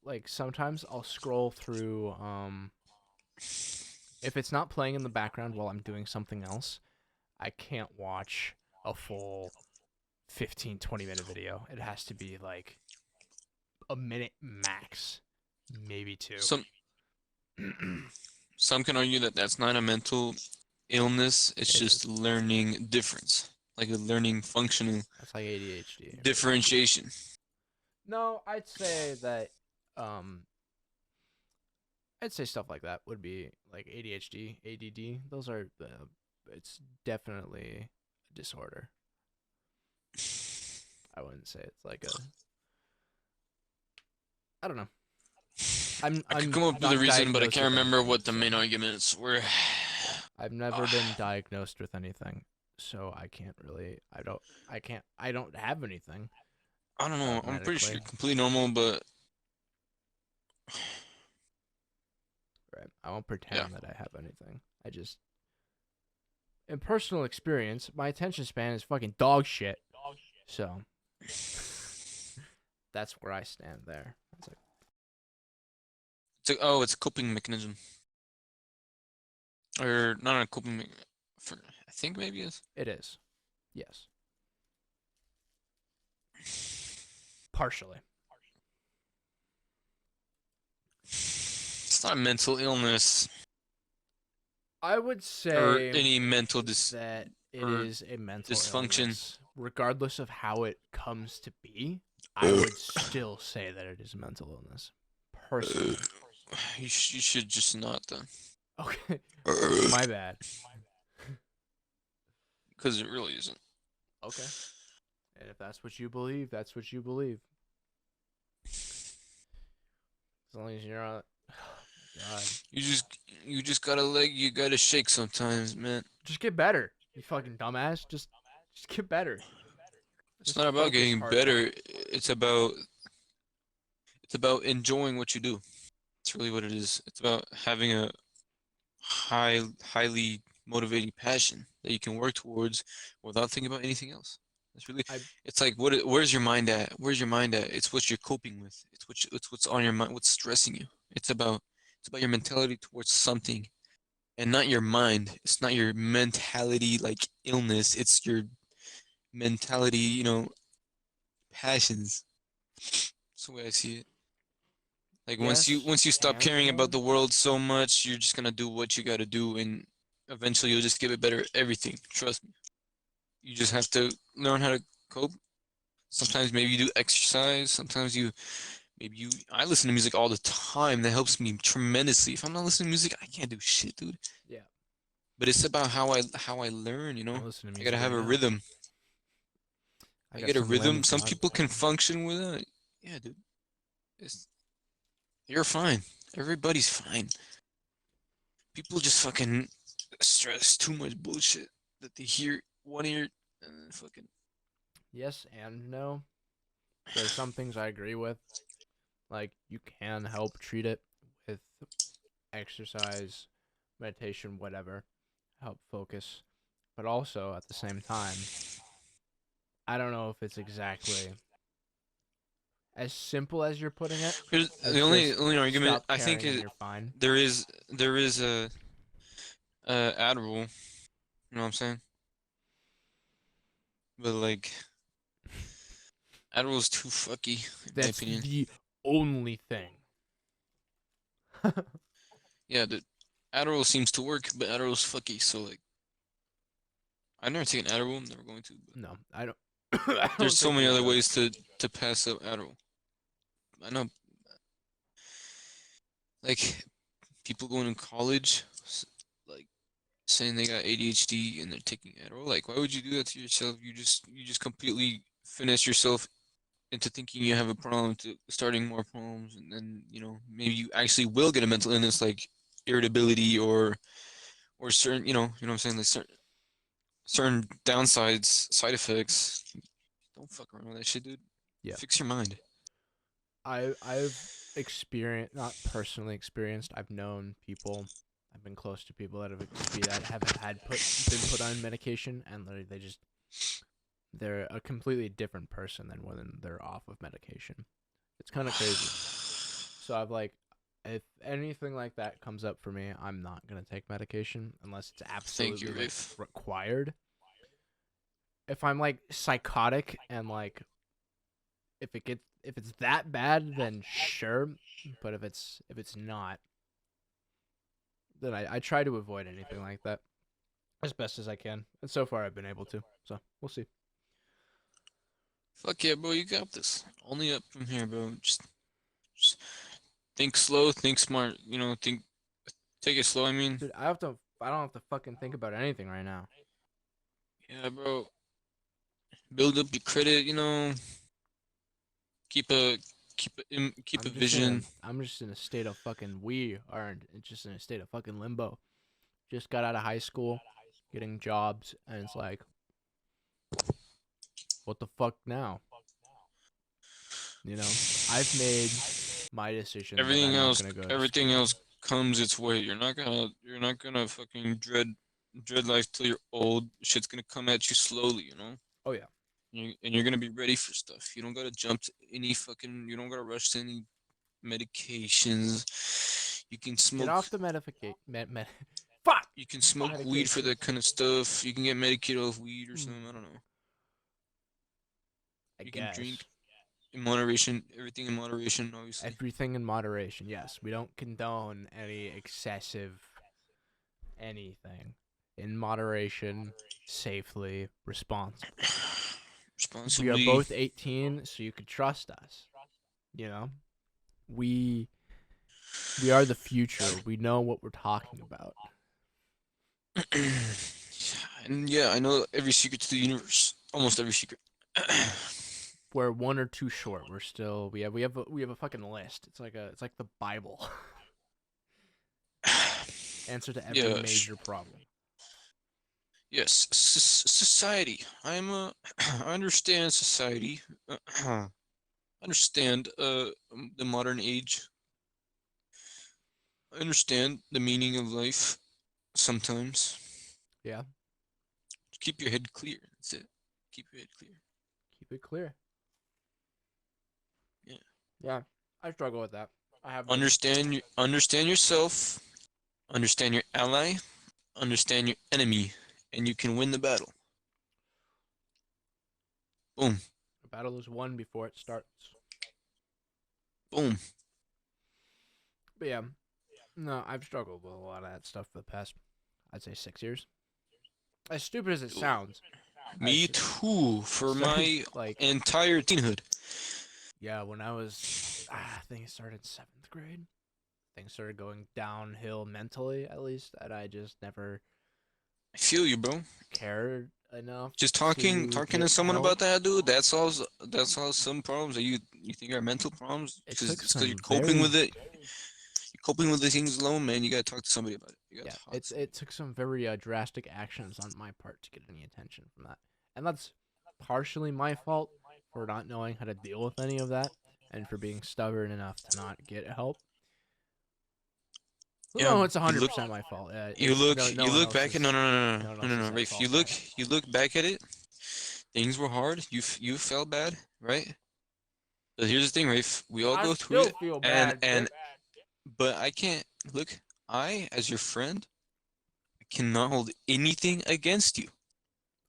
Speaker 1: like sometimes I'll scroll through if it's not playing in the background while I'm doing something else, I can't watch a full 15 20-minute video. It has to be like a minute max, maybe two.
Speaker 2: Some some can argue that that's not a mental illness. It's
Speaker 1: It
Speaker 2: just
Speaker 1: is.
Speaker 2: learning difference, like a learning functional
Speaker 1: That's like ADHD.
Speaker 2: differentiation.
Speaker 1: No, um I'd say stuff like that would be like ADHD, ADD. Those are the it's definitely a disorder. I wouldn't say it's like a I don't know.
Speaker 2: I could
Speaker 1: I'm
Speaker 2: come up with a
Speaker 1: not
Speaker 2: reason, but I
Speaker 1: diagnosed
Speaker 2: can't
Speaker 1: with
Speaker 2: remember
Speaker 1: anything,
Speaker 2: what the
Speaker 1: so
Speaker 2: main arguments were.
Speaker 1: I've never been diagnosed with anything, so I can't really I don't have anything
Speaker 2: I don't know. I'm pretty sure
Speaker 1: medically.
Speaker 2: you're completely normal, but
Speaker 1: Right. I won't
Speaker 2: yeah.
Speaker 1: pretend that I have anything. I just in personal experience, my attention span is fucking dog shit. So that's where I stand there. It's like,
Speaker 2: It's a coping mechanism, or not a coping. For I think maybe it is.
Speaker 1: it is. Yes. Partially.
Speaker 2: It's not a mental illness
Speaker 1: I would
Speaker 2: or
Speaker 1: say
Speaker 2: any mental
Speaker 1: that it
Speaker 2: or
Speaker 1: is a mental
Speaker 2: dysfunction.
Speaker 1: illness. Regardless of how it comes to be, I would still say that it is a mental illness. Personally.
Speaker 2: You should just not then,
Speaker 1: Okay. My bad.
Speaker 2: because it really isn't.
Speaker 1: Okay. And if that's what you believe, that's what you believe. As long as you're not. Oh, God.
Speaker 2: You just you gotta shake sometimes, man.
Speaker 1: Just get better. You fucking dumbass. Just get better.
Speaker 2: It's
Speaker 1: Just
Speaker 2: not about
Speaker 1: focus
Speaker 2: getting
Speaker 1: harder.
Speaker 2: better. It's about enjoying what you do. It's really what it is. It's about having a highly motivating passion that you can work towards without thinking about anything else. It's really,
Speaker 1: I
Speaker 2: it's like where's your mind at? Where's your mind at? It's what you're coping with. It's what's on your mind, what's stressing you. It's about your mentality towards something and not your mind. It's not your mentality like illness. It's your mentality, passions. That's the way I see it. Like
Speaker 1: yes
Speaker 2: once you stop
Speaker 1: and
Speaker 2: caring about
Speaker 1: no.
Speaker 2: the world so much, you're just gonna do what you gotta do, and eventually you'll just get it better at everything. Trust me. You just have to learn how to cope. Sometimes maybe you do exercise. Sometimes I listen to music all the time. That helps me tremendously. If I'm not listening to music, I can't do shit, dude.
Speaker 1: Yeah.
Speaker 2: But it's about how I learn.
Speaker 1: I listen to
Speaker 2: I gotta
Speaker 1: music
Speaker 2: have
Speaker 1: right
Speaker 2: a
Speaker 1: now.
Speaker 2: rhythm.
Speaker 1: I
Speaker 2: I
Speaker 1: got
Speaker 2: get a
Speaker 1: some Lamb
Speaker 2: rhythm.
Speaker 1: of
Speaker 2: Some
Speaker 1: God
Speaker 2: people can
Speaker 1: playing.
Speaker 2: function without it. Yeah, dude. It's, you're fine. Everybody's fine. People just fucking stress too much bullshit that they hear one ear and then fucking.
Speaker 1: Yes and no. There's some things I agree with. Like you can help treat it with exercise, meditation, whatever, help focus. But also at the same time, I don't know if it's exactly as simple as you're putting it,
Speaker 2: The
Speaker 1: as
Speaker 2: only
Speaker 1: just
Speaker 2: only argument
Speaker 1: stop
Speaker 2: I think
Speaker 1: caring and you're fine.
Speaker 2: there is a Adderall. You know what I'm saying? But like Adderall's too fucky in my
Speaker 1: That's
Speaker 2: opinion.
Speaker 1: the only thing.
Speaker 2: Yeah, the Adderall seems to work, but Adderall's fucky. So like I've never taken Adderall. I'm never going to. But
Speaker 1: No, I don't. I
Speaker 2: there's
Speaker 1: don't
Speaker 2: so
Speaker 1: take
Speaker 2: many
Speaker 1: any
Speaker 2: other
Speaker 1: drugs.
Speaker 2: ways to pass up Adderall. I know like people going to college, like saying they got ADHD and they're taking Adderall. Like, why would you do that to yourself? You just completely finesse yourself into thinking you have a problem to starting more problems, and then maybe you actually will get a mental illness like irritability or certain you know what I'm saying, like certain downsides, side effects. Don't fuck around with that shit, dude.
Speaker 1: Yeah,
Speaker 2: Fix your mind.
Speaker 1: I've experienced, not personally experienced. I've known people. I've been close to people that have been put on medication, and they just they're a completely different person than when they're off of medication. It's kind of crazy. So I've like, if anything like that comes up for me, I'm not gonna take medication unless it's
Speaker 2: Thank you,
Speaker 1: absolutely like
Speaker 2: Rafe.
Speaker 1: required. If I'm like psychotic and like if it's that bad, then sure. But if it's not, then I try to avoid anything like that as best as I can. And so far I've been able to. So we'll see.
Speaker 2: Fuck yeah, bro, you got this. Only up from here, bro. Just think slow, think smart. Take it slow. I mean,
Speaker 1: Dude, I don't have to fucking think about anything right now.
Speaker 2: yeah, bro. Build up your credit. Keep a keep a vision.
Speaker 1: I'm just in a state of fucking we are just in a state of fucking limbo. Just got out of high school, getting jobs, and it's like, what the fuck now? You know, I've made my decision that
Speaker 2: Everything
Speaker 1: I'm not
Speaker 2: else,
Speaker 1: gonna go to
Speaker 2: everything
Speaker 1: school.
Speaker 2: else comes its way. You're not gonna fucking dread life till you're old. Shit's gonna come at you slowly.
Speaker 1: Oh yeah,
Speaker 2: And you're gonna be ready for stuff. You don't gotta jump to any fucking. You don't gotta rush to any medications. You can
Speaker 1: get
Speaker 2: smoke.
Speaker 1: off the fuck
Speaker 2: You can smoke weed for
Speaker 1: medication.
Speaker 2: that kind of stuff. You can get medicated off weed or
Speaker 1: Hmm,
Speaker 2: something. I don't know.
Speaker 1: I
Speaker 2: You can
Speaker 1: guess
Speaker 2: drink in moderation. Everything in moderation, obviously.
Speaker 1: everything in moderation. Yes, we don't condone any excessive anything. In moderation, safely, responsibly. We are
Speaker 2: Responsibly.
Speaker 1: both 18, so you could trust us. You know, we we are the future. We know what we're talking about.
Speaker 2: And yeah, I know every secret to the universe. Almost every secret.
Speaker 1: We're one or two short. We're still we have a fucking list. It's like the Bible. Answer to every
Speaker 2: Yes.
Speaker 1: major problem.
Speaker 2: Yes. Society. I understand society. Understand the modern age. I understand the meaning of life sometimes.
Speaker 1: Yeah,
Speaker 2: Just keep your head clear. That's it. Keep your head clear.
Speaker 1: keep it clear.
Speaker 2: Yeah.
Speaker 1: Yeah, I struggle with that. I have been.
Speaker 2: Understand yourself, understand your ally, understand your enemy, and you can win the battle. Boom.
Speaker 1: The battle is won before it starts.
Speaker 2: Boom.
Speaker 1: But yeah, no, I've struggled with a lot of that stuff for the past, I'd say 6 years. As stupid as it sounds,
Speaker 2: Me
Speaker 1: as
Speaker 2: too, for
Speaker 1: started
Speaker 2: my
Speaker 1: like
Speaker 2: entire teenhood.
Speaker 1: yeah, when I was I think it started 7th grade. Things started going downhill mentally, at least, and I just never
Speaker 2: I feel you, bro.
Speaker 1: cared enough
Speaker 2: Just talking
Speaker 1: to
Speaker 2: to
Speaker 1: get
Speaker 2: someone
Speaker 1: help.
Speaker 2: about that, dude. That's all some problems that you think are mental problems
Speaker 1: It
Speaker 2: because
Speaker 1: took
Speaker 2: it's because you're
Speaker 1: some
Speaker 2: coping
Speaker 1: very
Speaker 2: with it. You're coping with the things alone, man. You gotta talk to somebody about it. You gotta
Speaker 1: yeah,
Speaker 2: talk to
Speaker 1: it
Speaker 2: somebody.
Speaker 1: took some very drastic actions on my part to get any attention from that, and that's partially my fault for not knowing how to deal with any of that and for being stubborn enough to not get help. Well,
Speaker 2: Yeah,
Speaker 1: no, it's
Speaker 2: you look
Speaker 1: 100% my fault.
Speaker 2: you
Speaker 1: It's
Speaker 2: look
Speaker 1: no
Speaker 2: you
Speaker 1: one
Speaker 2: look back at
Speaker 1: else's
Speaker 2: no no no
Speaker 1: no one
Speaker 2: no no no
Speaker 1: else's
Speaker 2: no
Speaker 1: at
Speaker 2: Rafe, you
Speaker 1: fault
Speaker 2: look
Speaker 1: there.
Speaker 2: you look back at it. Things were hard. You felt bad, right? But here's the thing, Rafe. We all
Speaker 1: I
Speaker 2: go through
Speaker 1: still
Speaker 2: it,
Speaker 1: feel
Speaker 2: and
Speaker 1: bad,
Speaker 2: and
Speaker 1: Dick.
Speaker 2: but I can't look. I, as your friend, cannot hold anything against you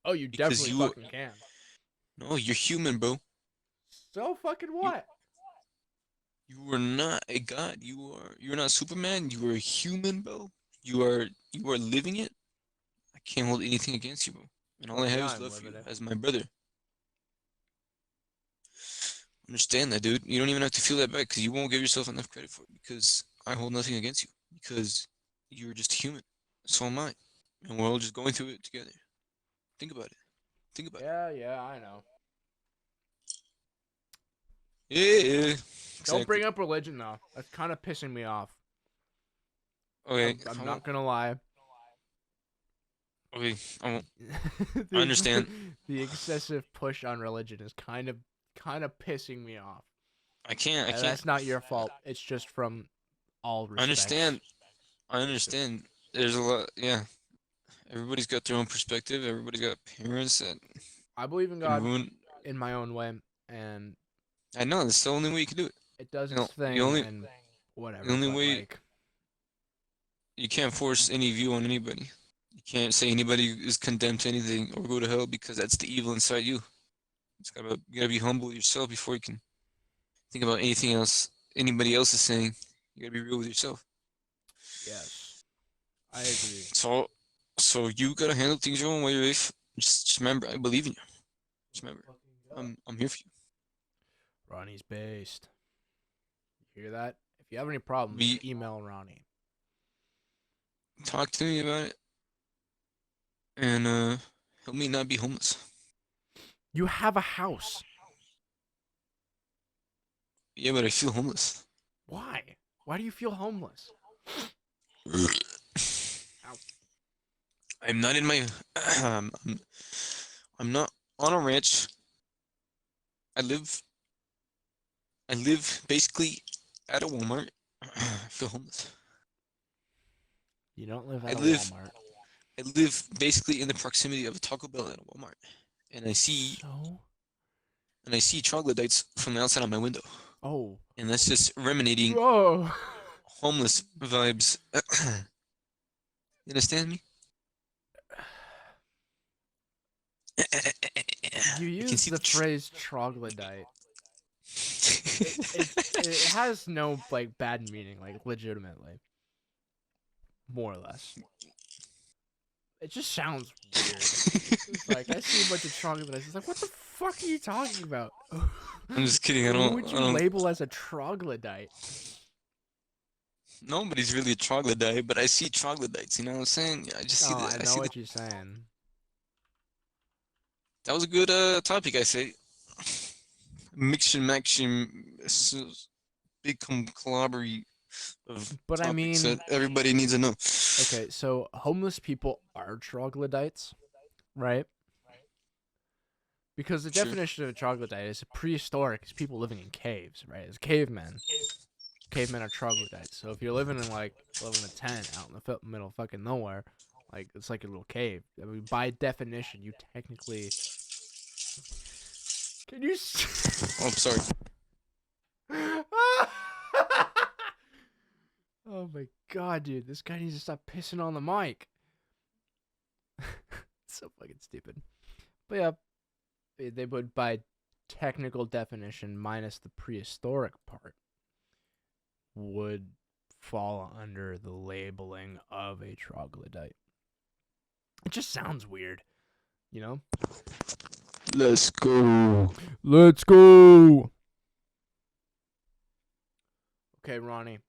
Speaker 1: Oh, you
Speaker 2: because
Speaker 1: definitely
Speaker 2: you
Speaker 1: fucking can.
Speaker 2: no, you're human, bro.
Speaker 1: So fucking
Speaker 2: You
Speaker 1: what?
Speaker 2: you are not a god. You're not Superman. You are a human, bro. You are living it. I can't hold anything against you, bro. And all I
Speaker 1: Fuck
Speaker 2: have
Speaker 1: yeah,
Speaker 2: is
Speaker 1: I'm
Speaker 2: love for you
Speaker 1: living it.
Speaker 2: as my brother. Understand that, dude. You don't even have to feel that bad because you won't give yourself enough credit for it because I hold nothing against you because you're just human. So am I. And we're all just going through it together. Think about it. Think about it.
Speaker 1: Yeah, yeah, I know.
Speaker 2: Yeah,
Speaker 1: Don't
Speaker 2: exactly.
Speaker 1: bring up religion though. That's kind of pissing me off.
Speaker 2: Okay,
Speaker 1: I'm
Speaker 2: I
Speaker 1: not
Speaker 2: won't.
Speaker 1: gonna lie.
Speaker 2: Okay, I won't. I
Speaker 1: the
Speaker 2: understand.
Speaker 1: the excessive push on religion is kind of pissing me off.
Speaker 2: I can't. I
Speaker 1: And
Speaker 2: can't.
Speaker 1: that's not your fault. It's just from all
Speaker 2: I
Speaker 1: respects.
Speaker 2: understand. I
Speaker 1: It's just
Speaker 2: understand. There's a lot. Yeah, everybody's got their own perspective. Everybody's got parents that
Speaker 1: I believe in
Speaker 2: can
Speaker 1: God
Speaker 2: ruin.
Speaker 1: in my own way, and
Speaker 2: I know that's the only way you can do it.
Speaker 1: it does
Speaker 2: You know,
Speaker 1: its thing. And whatever.
Speaker 2: The only
Speaker 1: But
Speaker 2: way
Speaker 1: like,
Speaker 2: you can't force any view on anybody. You can't say anybody is condemned to anything or go to hell because that's the evil inside you. You gotta be humble yourself before you can think about anything else anybody else is saying. You gotta be real with yourself.
Speaker 1: yes, I agree.
Speaker 2: So, so you gotta handle things your own way, Rafe. Just remember, I believe in you. Just remember, I'm here for you.
Speaker 1: Ronnie's based. You hear that? If you have any problems,
Speaker 2: Be
Speaker 1: email Ronnie.
Speaker 2: talk to me about it and help me not be homeless.
Speaker 1: You have a house.
Speaker 2: Yeah, but I feel homeless.
Speaker 1: Why? Why do you feel homeless? Ow.
Speaker 2: I'm not in my. I'm not on a ranch. I live. I live basically at a Walmart. I feel homeless.
Speaker 1: You don't live
Speaker 2: I
Speaker 1: at a
Speaker 2: live.
Speaker 1: Walmart.
Speaker 2: I live basically in the proximity of a Taco Bell and a Walmart, and
Speaker 1: So?
Speaker 2: I see troglodytes from the outside of my window,
Speaker 1: Oh.
Speaker 2: and that's just emanating
Speaker 1: Whoa.
Speaker 2: homeless vibes. You understand me?
Speaker 1: You
Speaker 2: I can
Speaker 1: use
Speaker 2: see
Speaker 1: the
Speaker 2: the.
Speaker 1: phrase troglodyte. It has no like bad meaning, like legitimately. More or less. It just sounds weird. It's like I see a bunch of troglodytes. It's like, what the fuck are you talking about?
Speaker 2: I'm just kidding. I
Speaker 1: Who
Speaker 2: don't.
Speaker 1: would
Speaker 2: I
Speaker 1: you
Speaker 2: don't.
Speaker 1: label as a troglodyte?
Speaker 2: Nobody's really a troglodyte, but I see troglodytes. You know what I'm saying? I just see
Speaker 1: Oh,
Speaker 2: the.
Speaker 1: I
Speaker 2: I
Speaker 1: know
Speaker 2: see the.
Speaker 1: what you're saying.
Speaker 2: That was a good topic. I say. Mixture, maxim, big collaborate of
Speaker 1: But I
Speaker 2: topics
Speaker 1: mean,
Speaker 2: that everybody needs to know.
Speaker 1: okay, so homeless people are troglodytes, right? Because the
Speaker 2: Sure.
Speaker 1: definition of a troglodyte is prehistoric, it's people living in caves, right? It's cavemen. Cavemen are troglodytes. So if you're living in a tent out in the middle of fucking nowhere, like it's like a little cave. I mean, by definition, you technically. Can you?
Speaker 2: Oh, I'm sorry.
Speaker 1: Oh my god, dude! This guy needs to stop pissing on the mic. It's so fucking stupid. But yeah, they would by technical definition, minus the prehistoric part, would fall under the labeling of a troglodyte. It just sounds weird, you know?
Speaker 2: Let's go.
Speaker 1: Let's go. Okay, Ronnie.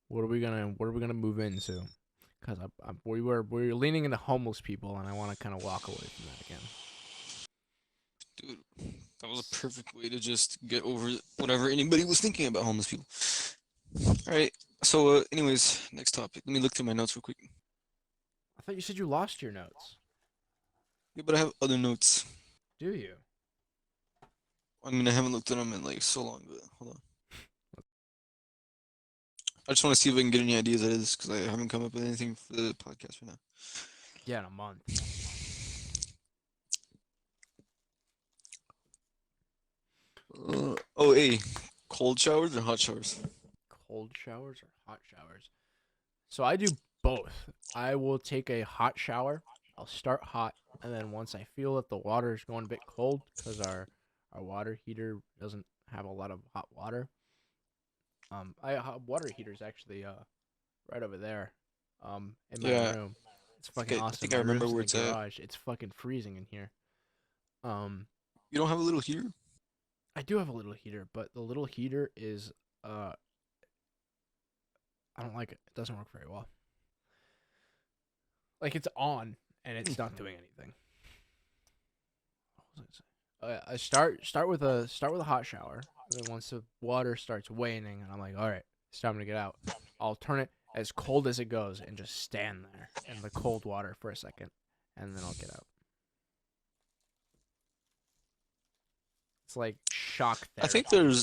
Speaker 1: What are we gonna move into? Because we were leaning into homeless people, and I want to kind of walk away from that again.
Speaker 2: Dude, that was a perfect way to just get over whatever anybody was thinking about homeless people. All right. So, anyways, next topic. Let me look through my notes real quick.
Speaker 1: I thought you said you lost your notes.
Speaker 2: Yeah, but I have other notes.
Speaker 1: Do you?
Speaker 2: I mean, I haven't looked at them in like so long, but hold on. I just want to see if I can get any ideas out of this because I haven't come up with anything for the podcast right now.
Speaker 1: Yeah, in a month.
Speaker 2: Hey, cold showers or hot showers?
Speaker 1: Cold showers or hot showers? So I do both. I will take a hot shower. I'll start hot, and then once I feel that the water is going a bit cold, because our water heater doesn't have a lot of hot water. Water heater's actually right over there, in my
Speaker 2: Yeah,
Speaker 1: room. It's
Speaker 2: I think
Speaker 1: fucking
Speaker 2: I
Speaker 1: awesome.
Speaker 2: think I
Speaker 1: My
Speaker 2: remember
Speaker 1: room's in
Speaker 2: where
Speaker 1: the
Speaker 2: it's at.
Speaker 1: garage. It's fucking freezing in here.
Speaker 2: You don't have a little heater?
Speaker 1: I do have a little heater, but the little heater is I don't like it. It doesn't work very well. Like it's on and it's not doing anything. What was I saying? I start with a hot shower. And then once the water starts waning, and I'm like, all right, it's time to get out. I'll turn it as cold as it goes and just stand there in the cold water for a second, and then I'll get out. It's like shock
Speaker 2: I think
Speaker 1: therapy.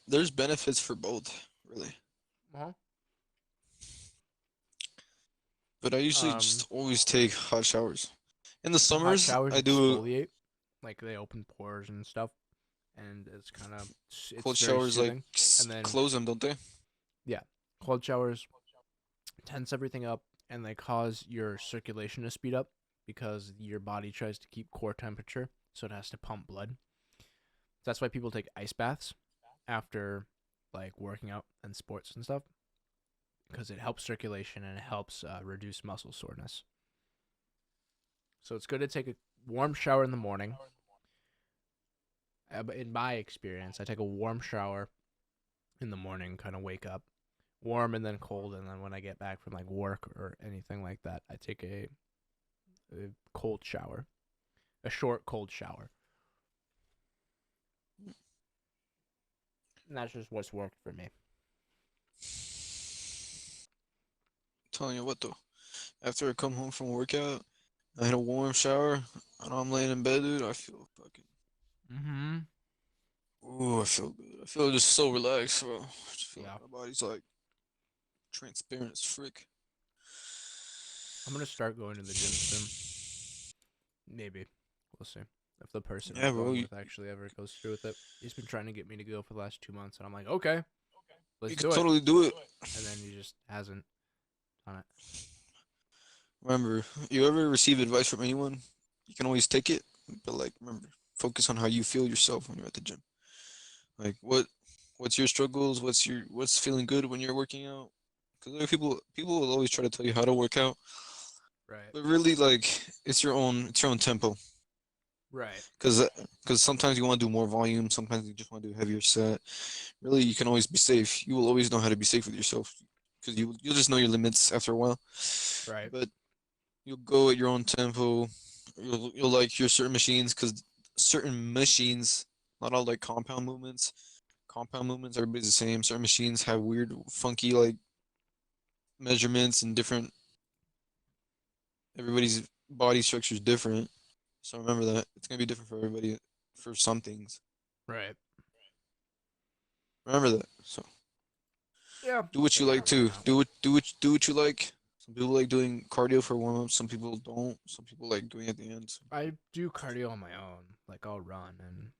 Speaker 2: there's benefits for both, really.
Speaker 1: Uh-huh.
Speaker 2: But I usually
Speaker 1: Um,
Speaker 2: just always take hot showers. In the
Speaker 1: hot
Speaker 2: summers,
Speaker 1: showers
Speaker 2: I do.
Speaker 1: exfoliate, like they open pores and stuff. and it's
Speaker 2: Cold
Speaker 1: very
Speaker 2: showers like
Speaker 1: soothing. And then
Speaker 2: close them, don't they?
Speaker 1: yeah, cold showers tense everything up, and they cause your circulation to speed up because your body tries to keep core temperature, so it has to pump blood. That's why people take ice baths after like working out and sports and stuff, because it helps circulation and it helps reduce muscle soreness. So it's good to take a warm shower in the morning. But in my experience, I take a warm shower in the morning, kind of wake up warm and then cold, and then when I get back from like work or anything like that, I take a cold shower, a short cold shower. And that's just what's worked for me.
Speaker 2: Telling you what though, after I come home from workout, I had a warm shower, and I'm laying in bed, dude. I feel fucking.
Speaker 1: Mm-hmm.
Speaker 2: Ooh, I feel good. I feel just so relaxed, bro. I just feel
Speaker 1: Yeah.
Speaker 2: like my body's like transparent as frick.
Speaker 1: I'm gonna start going to the gym soon. Maybe. We'll see. If the person
Speaker 2: Yeah,
Speaker 1: I'm
Speaker 2: bro.
Speaker 1: going with actually ever goes through with it. He's been trying to get me to go for the last 2 months, and I'm like, okay, let's
Speaker 2: You could
Speaker 1: do it.
Speaker 2: totally do it.
Speaker 1: And then he just hasn't done it.
Speaker 2: Remember, you ever receive advice from anyone, you can always take it, but like, remember, focus on how you feel yourself when you're at the gym. Like, what's your struggles? What's feeling good when you're working out? Because other people will always try to tell you how to work out,
Speaker 1: Right.
Speaker 2: but really, like, it's your own tempo.
Speaker 1: Right.
Speaker 2: Because sometimes you want to do more volume, sometimes you just want to do a heavier set. Really, you can always be safe. You will always know how to be safe with yourself because you'll just know your limits after a while.
Speaker 1: Right.
Speaker 2: But you'll go at your own tempo. You'll like your certain machines because certain machines, not all like compound movements. Compound movements, everybody's the same. Certain machines have weird, funky like measurements and different. Everybody's body structure is different. So remember that it's gonna be different for everybody for some things.
Speaker 1: Right.
Speaker 2: Remember that. So
Speaker 1: Yeah.
Speaker 2: do what you
Speaker 1: Figure
Speaker 2: like
Speaker 1: everything
Speaker 2: too.
Speaker 1: out.
Speaker 2: Do what you like. Some people like doing cardio for warm up. Some people don't. Some people like doing it at the end.
Speaker 1: I do cardio on my own. Like I'll run and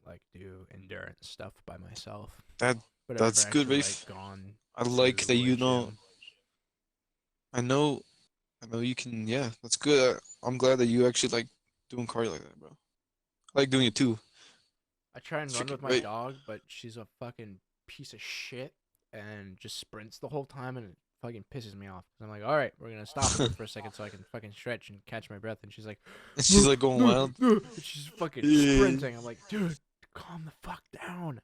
Speaker 1: like do endurance stuff by myself.
Speaker 2: That
Speaker 1: But I've never
Speaker 2: that's good,
Speaker 1: actually like
Speaker 2: Rafe.
Speaker 1: gone
Speaker 2: I like that
Speaker 1: to a
Speaker 2: you know.
Speaker 1: gym.
Speaker 2: I know. I know you can. Yeah, that's good. I'm glad that you actually like doing cardio like that, bro. I like doing it too.
Speaker 1: I try and
Speaker 2: It's
Speaker 1: run
Speaker 2: freaking
Speaker 1: with my
Speaker 2: great.
Speaker 1: dog, but she's a fucking piece of shit and just sprints the whole time, and it fucking pisses me off. 'Cause I'm like, all right, we're gonna stop here for a second so I can fucking stretch and catch my breath. And she's like,
Speaker 2: And she's like going wild.
Speaker 1: and she's fucking
Speaker 2: Yeah.
Speaker 1: sprinting. I'm like, dude, calm the fuck down.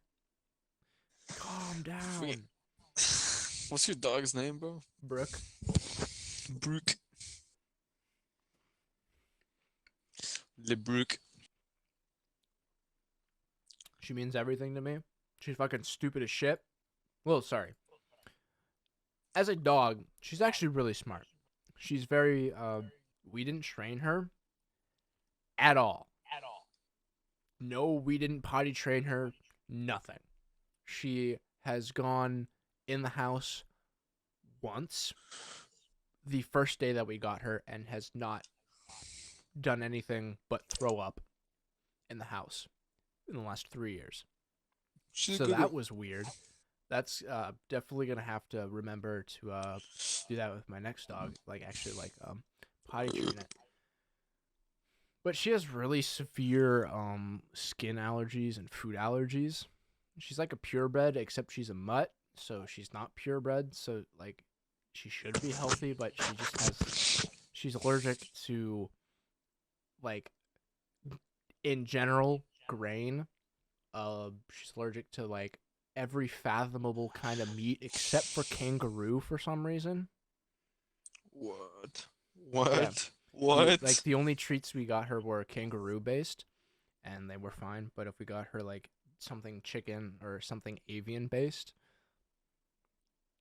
Speaker 1: Calm
Speaker 2: Wait.
Speaker 1: down.
Speaker 2: What's your dog's name, bro?
Speaker 1: Brooke.
Speaker 2: Brooke. Le Brooke.
Speaker 1: She means everything to me. She's fucking stupid as shit. Well, sorry. As a dog, she's actually really smart. She's very we didn't train her at all. No, we didn't potty train her. Nothing. She has gone in the house once the first day that we got her and has not done anything but throw up in the house in the last 3 years.
Speaker 2: She's
Speaker 1: So
Speaker 2: good.
Speaker 1: that was weird. That's definitely gonna have to remember to do that with my next dog. Like actually, like potty train it. But she has really severe skin allergies and food allergies. She's like a purebred, except she's a mutt, so she's not purebred. So like, she should be healthy, but she just has. She's allergic to, like, in general, grain. She's allergic to like every fathomable kind of meat except for kangaroo for some reason.
Speaker 2: What?
Speaker 1: Yeah,
Speaker 2: What? What?
Speaker 1: the only treats we got her were kangaroo based, and they were fine. But if we got her like something chicken or something avian based,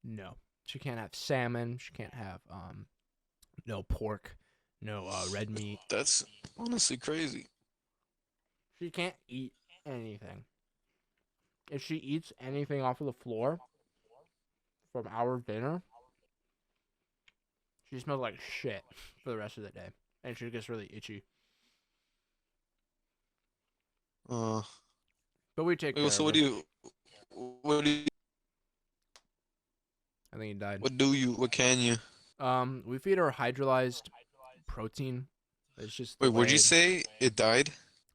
Speaker 1: no, she can't have salmon. She can't have no pork, no red meat.
Speaker 2: That's honestly crazy.
Speaker 1: She can't eat anything. If she eats anything off of the floor from our dinner, she smells like shit for the rest of the day, and she gets really itchy.
Speaker 2: Uh,
Speaker 1: But we take
Speaker 2: Wait,
Speaker 1: care
Speaker 2: so
Speaker 1: of
Speaker 2: what
Speaker 1: her.
Speaker 2: do you, what do you,
Speaker 1: I think he died.
Speaker 2: what can you?
Speaker 1: We feed her hydrolyzed protein. It's just the
Speaker 2: Wait, what'd you
Speaker 1: way.
Speaker 2: say? It died?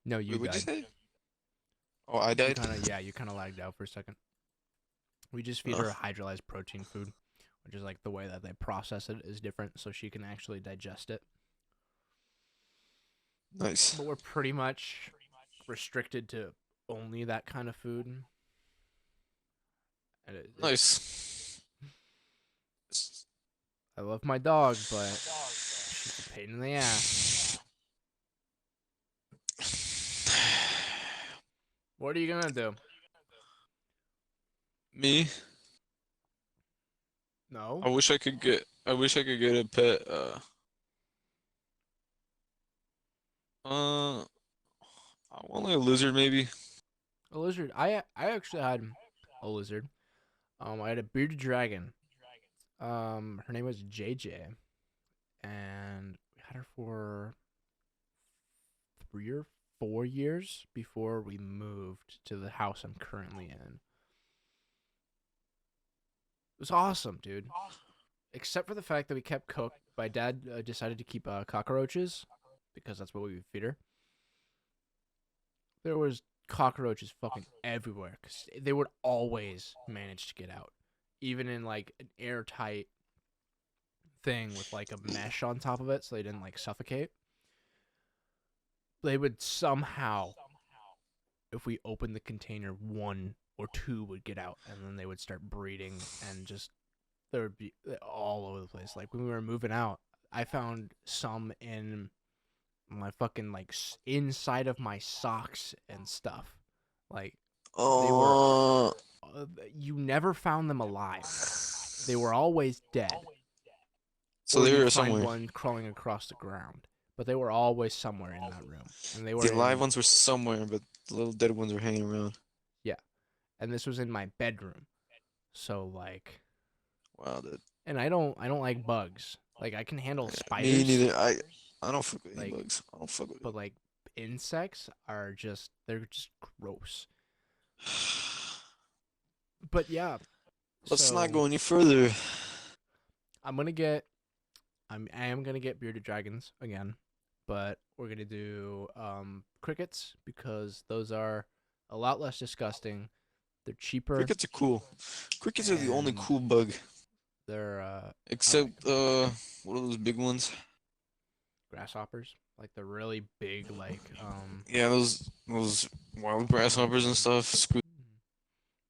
Speaker 1: No, you
Speaker 2: Wait, what'd you
Speaker 1: died.
Speaker 2: say? Oh, I
Speaker 1: You
Speaker 2: died?
Speaker 1: kind of you kind of lagged out for a second. We just feed
Speaker 2: Oh,
Speaker 1: her hydrolyzed protein food, which is like the way that they process it is different, so she can actually digest it.
Speaker 2: nice.
Speaker 1: But we're pretty much restricted to only that kind of food. And
Speaker 2: Nice.
Speaker 1: I love my dog, but she's a pain in the ass. What are you gonna do?
Speaker 2: Me?
Speaker 1: No,
Speaker 2: I wish I could get a pet, I want like a lizard maybe.
Speaker 1: a lizard. I actually had a lizard. I had a bearded dragon. Her name was JJ, and we had her for 3 or 4 years before we moved to the house I'm currently in. It was awesome, dude. Except for the fact that we kept cooked. My dad decided to keep cockroaches because that's what we would feed her. There was cockroaches fucking everywhere because they would always manage to get out, even in like an airtight thing with like a mesh on top of it, so they didn't like suffocate. They would somehow, if we opened the container, one or two would get out, and then they would start breeding, and just there would be all over the place. Like when we were moving out, I found some in my fucking like inside of my socks and stuff. Like they were,
Speaker 2: Oh,
Speaker 1: you never found them alive. They were always dead,
Speaker 2: so
Speaker 1: or
Speaker 2: they
Speaker 1: you'd
Speaker 2: were
Speaker 1: find
Speaker 2: somewhere.
Speaker 1: one crawling across the ground. But they were always somewhere in that room, and they were
Speaker 2: The live
Speaker 1: in
Speaker 2: ones were somewhere, but the little dead ones were hanging around.
Speaker 1: yeah, and this was in my bedroom. So like,
Speaker 2: Wow, that
Speaker 1: and I don't like bugs. Like I can handle
Speaker 2: me
Speaker 1: spiders,
Speaker 2: neither. I don't fuck with any
Speaker 1: like,
Speaker 2: bugs. I don't fuck with
Speaker 1: but like insects are just they're just gross.
Speaker 2: it.
Speaker 1: But yeah,
Speaker 2: Let's not
Speaker 1: so
Speaker 2: go any further.
Speaker 1: I'm gonna get I am gonna get bearded dragons again, but we're gonna do crickets because those are a lot less disgusting. They're cheaper
Speaker 2: Crickets are cool. Crickets are the only
Speaker 1: and
Speaker 2: cool bug,
Speaker 1: they're I like
Speaker 2: except
Speaker 1: 'em.
Speaker 2: what are those big ones?
Speaker 1: Grasshoppers. Like the really big
Speaker 2: Yeah, those wild grasshoppers and stuff. Screw.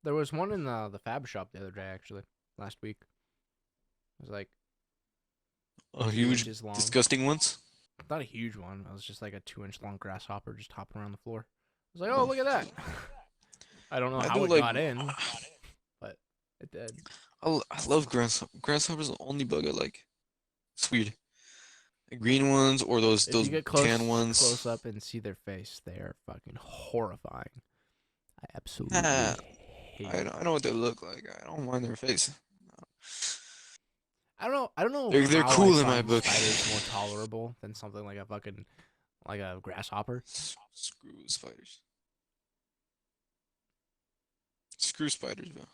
Speaker 1: There was one in the fab shop the other day actually, last week. It was like two
Speaker 2: Huge,
Speaker 1: inches long.
Speaker 2: disgusting ones.
Speaker 1: Not a huge one. It was just like a 2 inch long grasshopper just hopping around the floor. I was like, oh
Speaker 2: Oh,
Speaker 1: look at that. I don't know
Speaker 2: I
Speaker 1: how
Speaker 2: do
Speaker 1: it
Speaker 2: like.
Speaker 1: got in, but it did.
Speaker 2: I love grasshoppers. Grasshoppers are the only bug I like. It's weird. The green ones or those
Speaker 1: If you
Speaker 2: those
Speaker 1: get
Speaker 2: tan ones.
Speaker 1: close up and see their face, they are fucking horrifying. I absolutely
Speaker 2: Ah,
Speaker 1: hate it.
Speaker 2: I know what they look like. I don't mind their face.
Speaker 1: I don't know
Speaker 2: They're
Speaker 1: how I
Speaker 2: cool in my
Speaker 1: find
Speaker 2: book.
Speaker 1: spiders more tolerable than something like a fucking like a grasshopper.
Speaker 2: Screw spiders. Screw spiders, bro.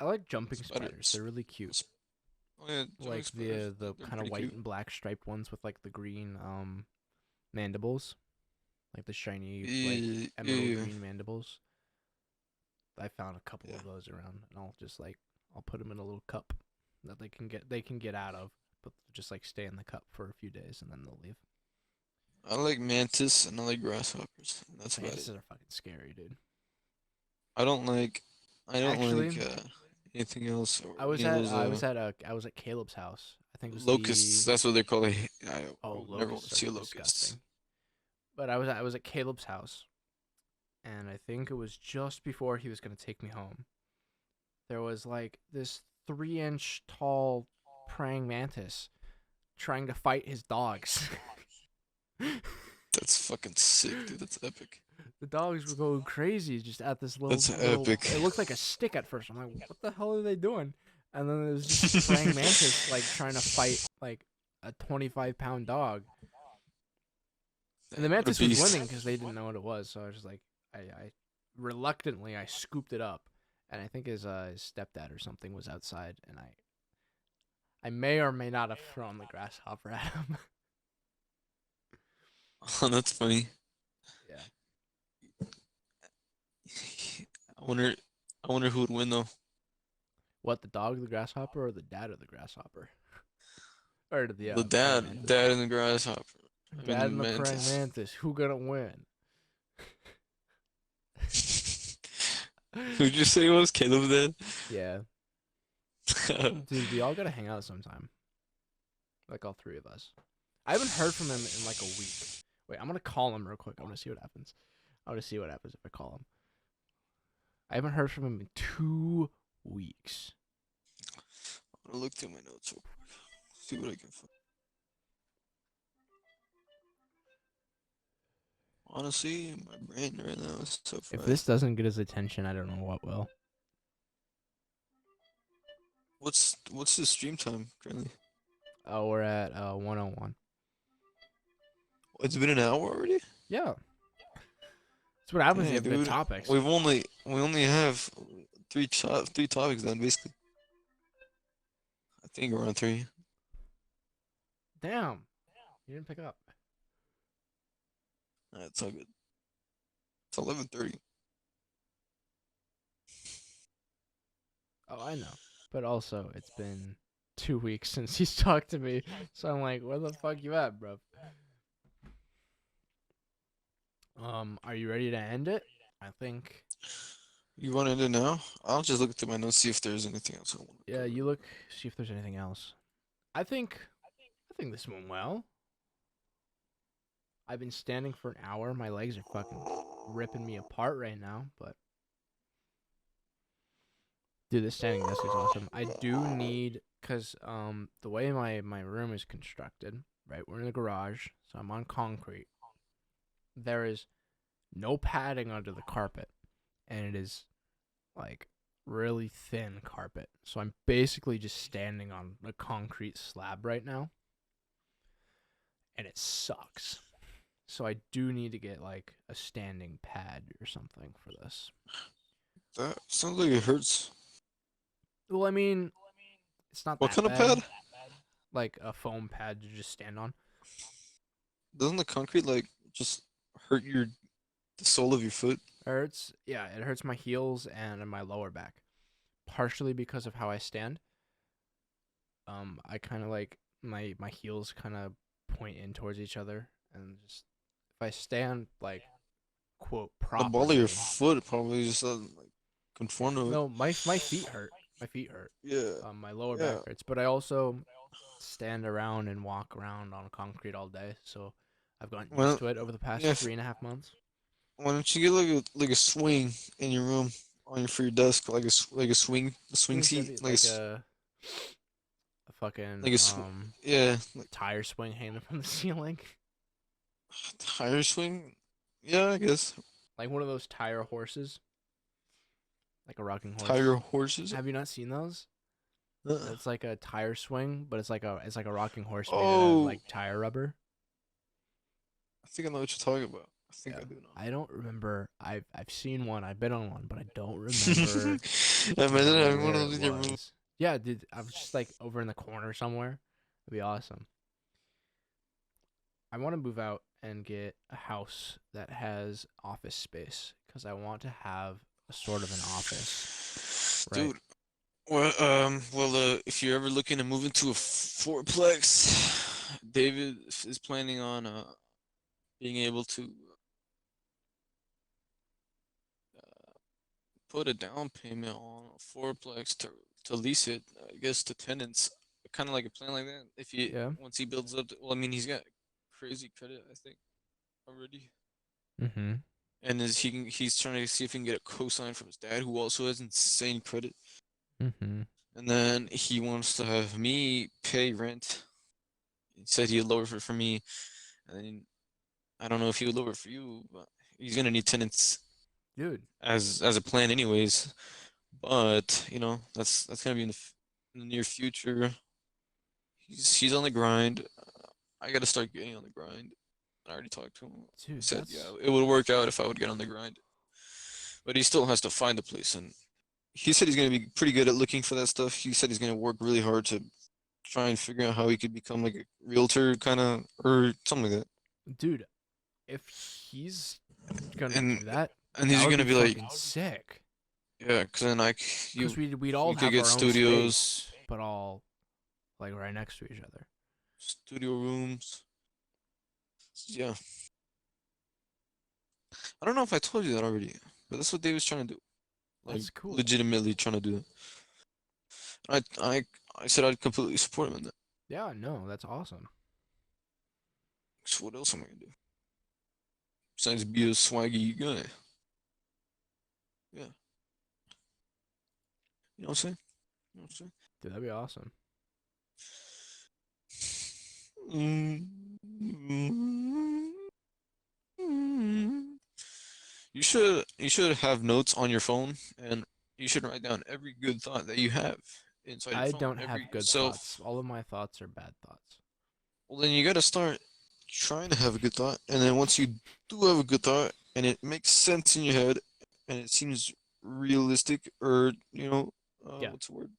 Speaker 1: I like jumping spiders.
Speaker 2: Spiders.
Speaker 1: They're really cute.
Speaker 2: Oh yeah,
Speaker 1: Like
Speaker 2: spiders.
Speaker 1: the
Speaker 2: They're
Speaker 1: kind of
Speaker 2: pretty
Speaker 1: white
Speaker 2: cute.
Speaker 1: and black striped ones with like the green mandibles, like the shiny like
Speaker 2: Yeah,
Speaker 1: emerald
Speaker 2: yeah,
Speaker 1: green mandibles. I found a couple
Speaker 2: yeah.
Speaker 1: of those around, and I'll put them in a little cup that they can get out of, but just like stay in the cup for a few days and then they'll leave.
Speaker 2: I like mantis and I like grasshoppers. That's about
Speaker 1: Mantises
Speaker 2: it.
Speaker 1: are fucking scary, dude.
Speaker 2: I don't like. I don't
Speaker 1: Actually,
Speaker 2: like anything else or
Speaker 1: I was
Speaker 2: any of
Speaker 1: at
Speaker 2: those
Speaker 1: I was at Caleb's house. I think it was
Speaker 2: locusts.
Speaker 1: the
Speaker 2: That's what they're called. I
Speaker 1: oh
Speaker 2: would never want to
Speaker 1: locusts
Speaker 2: see
Speaker 1: are
Speaker 2: a locust.
Speaker 1: disgusting. But I was at Caleb's house, and I think it was just before he was gonna take me home. There was like this 3 inch tall praying mantis trying to fight his dogs.
Speaker 2: That's fucking sick, dude. That's epic.
Speaker 1: The dogs were going crazy just at this
Speaker 2: That's
Speaker 1: little.
Speaker 2: epic.
Speaker 1: It looked like a stick at first. I'm like, what the hell are they doing? And then there was just this praying mantis like trying to fight like a 25-pound dog. And the
Speaker 2: What a
Speaker 1: mantis was
Speaker 2: beast.
Speaker 1: winning because they didn't know what it was. So I was just like, I reluctantly I scooped it up, and I think his stepdad or something was outside, and I may or may not have thrown the grasshopper at him.
Speaker 2: Oh, that's funny.
Speaker 1: Yeah.
Speaker 2: I wonder. I wonder who would win though.
Speaker 1: What, the dog, the grasshopper, or the dad of the grasshopper? Or
Speaker 2: The
Speaker 1: the praying
Speaker 2: dad,
Speaker 1: mantis?
Speaker 2: dad and the grasshopper. I mean the
Speaker 1: Dad and the praying
Speaker 2: mantis.
Speaker 1: mantis. Who gonna win?
Speaker 2: Who'd you say it was? Caleb dad?
Speaker 1: Yeah. Dude, we all gotta hang out sometime. Like all three of us. I haven't heard from him in like a week. Wait, I'm gonna call him real quick. I wanna see what happens. I wanna see what happens if I call him. I haven't heard from him in 2 weeks.
Speaker 2: I'm gonna look through my notes real quick. See what I can find. Honestly, my brain right now is so
Speaker 1: If
Speaker 2: fried.
Speaker 1: this doesn't get his attention, I don't know what will.
Speaker 2: What's the stream time currently?
Speaker 1: Oh, we're at 101.
Speaker 2: It's been an hour already?
Speaker 1: Yeah. That's what happens when you
Speaker 2: Dang,
Speaker 1: have good
Speaker 2: dude.
Speaker 1: topics.
Speaker 2: We only have three topics done basically. I think around three.
Speaker 1: Damn. You didn't pick up.
Speaker 2: It's all good. It's 11:30.
Speaker 1: Oh, I know. But also, it's been 2 weeks since he's talked to me. So I'm like, where the fuck you at, bro? Are you ready to end it? I think.
Speaker 2: You want to end it now? I'll just look through my notes, see if there's anything else I want to
Speaker 1: Yeah,
Speaker 2: cover.
Speaker 1: you look, see if there's anything else. I think this went well. I've been standing for an hour. My legs are fucking ripping me apart right now, but dude, this standing desk is awesome. I do need, cause the way my room is constructed, right? We're in the garage, so I'm on concrete. There is no padding under the carpet, and it is like really thin carpet. So I'm basically just standing on a concrete slab right now, and it sucks. So I do need to get like a standing pad or something for this.
Speaker 2: That sounds like it hurts.
Speaker 1: Well, I mean, it's not
Speaker 2: What
Speaker 1: that
Speaker 2: kind of
Speaker 1: bad.
Speaker 2: pad?
Speaker 1: Like a foam pad to just stand on.
Speaker 2: Doesn't the concrete like just hurt the sole of your foot?
Speaker 1: It hurts. Yeah, it hurts my heels and my lower back. Partially because of how I stand. I kind of like my heels kind of point in towards each other, and just if I stand like quote
Speaker 2: The ball of your
Speaker 1: properly.
Speaker 2: foot probably just doesn't like conform to it.
Speaker 1: No, my feet hurt. My feet hurt.
Speaker 2: Yeah,
Speaker 1: My lower
Speaker 2: yeah.
Speaker 1: back hurts, but I also stand around and walk around on concrete all day, so I've gotten used
Speaker 2: Well,
Speaker 1: to it over the past
Speaker 2: yeah.
Speaker 1: 3.5 months.
Speaker 2: Why don't you get like a swing in your room for your desk, like a swing
Speaker 1: Swing
Speaker 2: seat,
Speaker 1: like a fucking
Speaker 2: like a yeah, like
Speaker 1: tire swing hanging from the ceiling,
Speaker 2: tire swing. Yeah, I guess
Speaker 1: like one of those tire horses, like a rocking horse.
Speaker 2: tire horses.
Speaker 1: Have you not seen those?
Speaker 2: Uh,
Speaker 1: It's like a tire swing, but it's like a rocking horse made out of
Speaker 2: oh,
Speaker 1: like tire rubber.
Speaker 2: I think I know what you're talking about. I think
Speaker 1: Yeah.
Speaker 2: I do know.
Speaker 1: I don't remember. I've seen one. I've been on one, but I don't remember
Speaker 2: Imagine having one
Speaker 1: where
Speaker 2: of
Speaker 1: it
Speaker 2: those in your room.
Speaker 1: was. Yeah, dude. I was just like over in the corner somewhere. It'd be awesome. I want to move out and get a house that has office space because I want to have a sort of an office. Right.
Speaker 2: Dude, if you're ever looking to move into a fourplex, David is planning on being able to put a down payment on a fourplex to lease it, I guess, to tenants. Kind of like a plan like that. If he
Speaker 1: Yeah.
Speaker 2: Once he builds up, well, I mean, he's got crazy credit, I think, already.
Speaker 1: Mm-hmm.
Speaker 2: And he's trying to see if he can get a cosign from his dad, who also has insane credit.
Speaker 1: Mm-hmm.
Speaker 2: And then he wants to have me pay rent. He said he'd lower it for me, and then I don't know if he would lower it for you, but he's gonna need tenants
Speaker 1: Dude.
Speaker 2: as a plan anyways. But that's gonna be in the near future. He's on the grind. I gotta start getting on the grind. I already talked to him. He
Speaker 1: Dude,
Speaker 2: said,
Speaker 1: that's
Speaker 2: yeah, it would work out if I would get on the grind. but he still has to find the place. And he said he's gonna be pretty good at looking for that stuff. He said he's gonna work really hard to try and figure out how he could become like a realtor kind of or something like that.
Speaker 1: Dude, if he's gonna
Speaker 2: And
Speaker 1: do that,
Speaker 2: and
Speaker 1: that
Speaker 2: he's
Speaker 1: would
Speaker 2: gonna
Speaker 1: be
Speaker 2: be like,
Speaker 1: fucking sick.
Speaker 2: yeah, because then like
Speaker 1: Because
Speaker 2: you
Speaker 1: we'd all
Speaker 2: we could
Speaker 1: have
Speaker 2: get
Speaker 1: our own
Speaker 2: studios,
Speaker 1: space, but all like right next to each other.
Speaker 2: studio rooms. Yeah, I don't know if I told you that already, but that's what Dave was trying to do. Like
Speaker 1: That's cool.
Speaker 2: legitimately trying to do that. I said I'd completely support him in that.
Speaker 1: Yeah, no, that's awesome.
Speaker 2: So what else am I gonna do? Besides be a swaggy guy. Yeah. You know what I'm saying? You know what I'm
Speaker 1: Dude, that'd be awesome.
Speaker 2: saying? You should have notes on your phone and you should write down every good thought that you have inside your
Speaker 1: I
Speaker 2: phone.
Speaker 1: don't
Speaker 2: Every
Speaker 1: have good
Speaker 2: self.
Speaker 1: thoughts. All of my thoughts are bad thoughts.
Speaker 2: Well, then you gotta start trying to have a good thought, and then once you do have a good thought and it makes sense in your head and it seems realistic or
Speaker 1: Yeah.
Speaker 2: what's the word?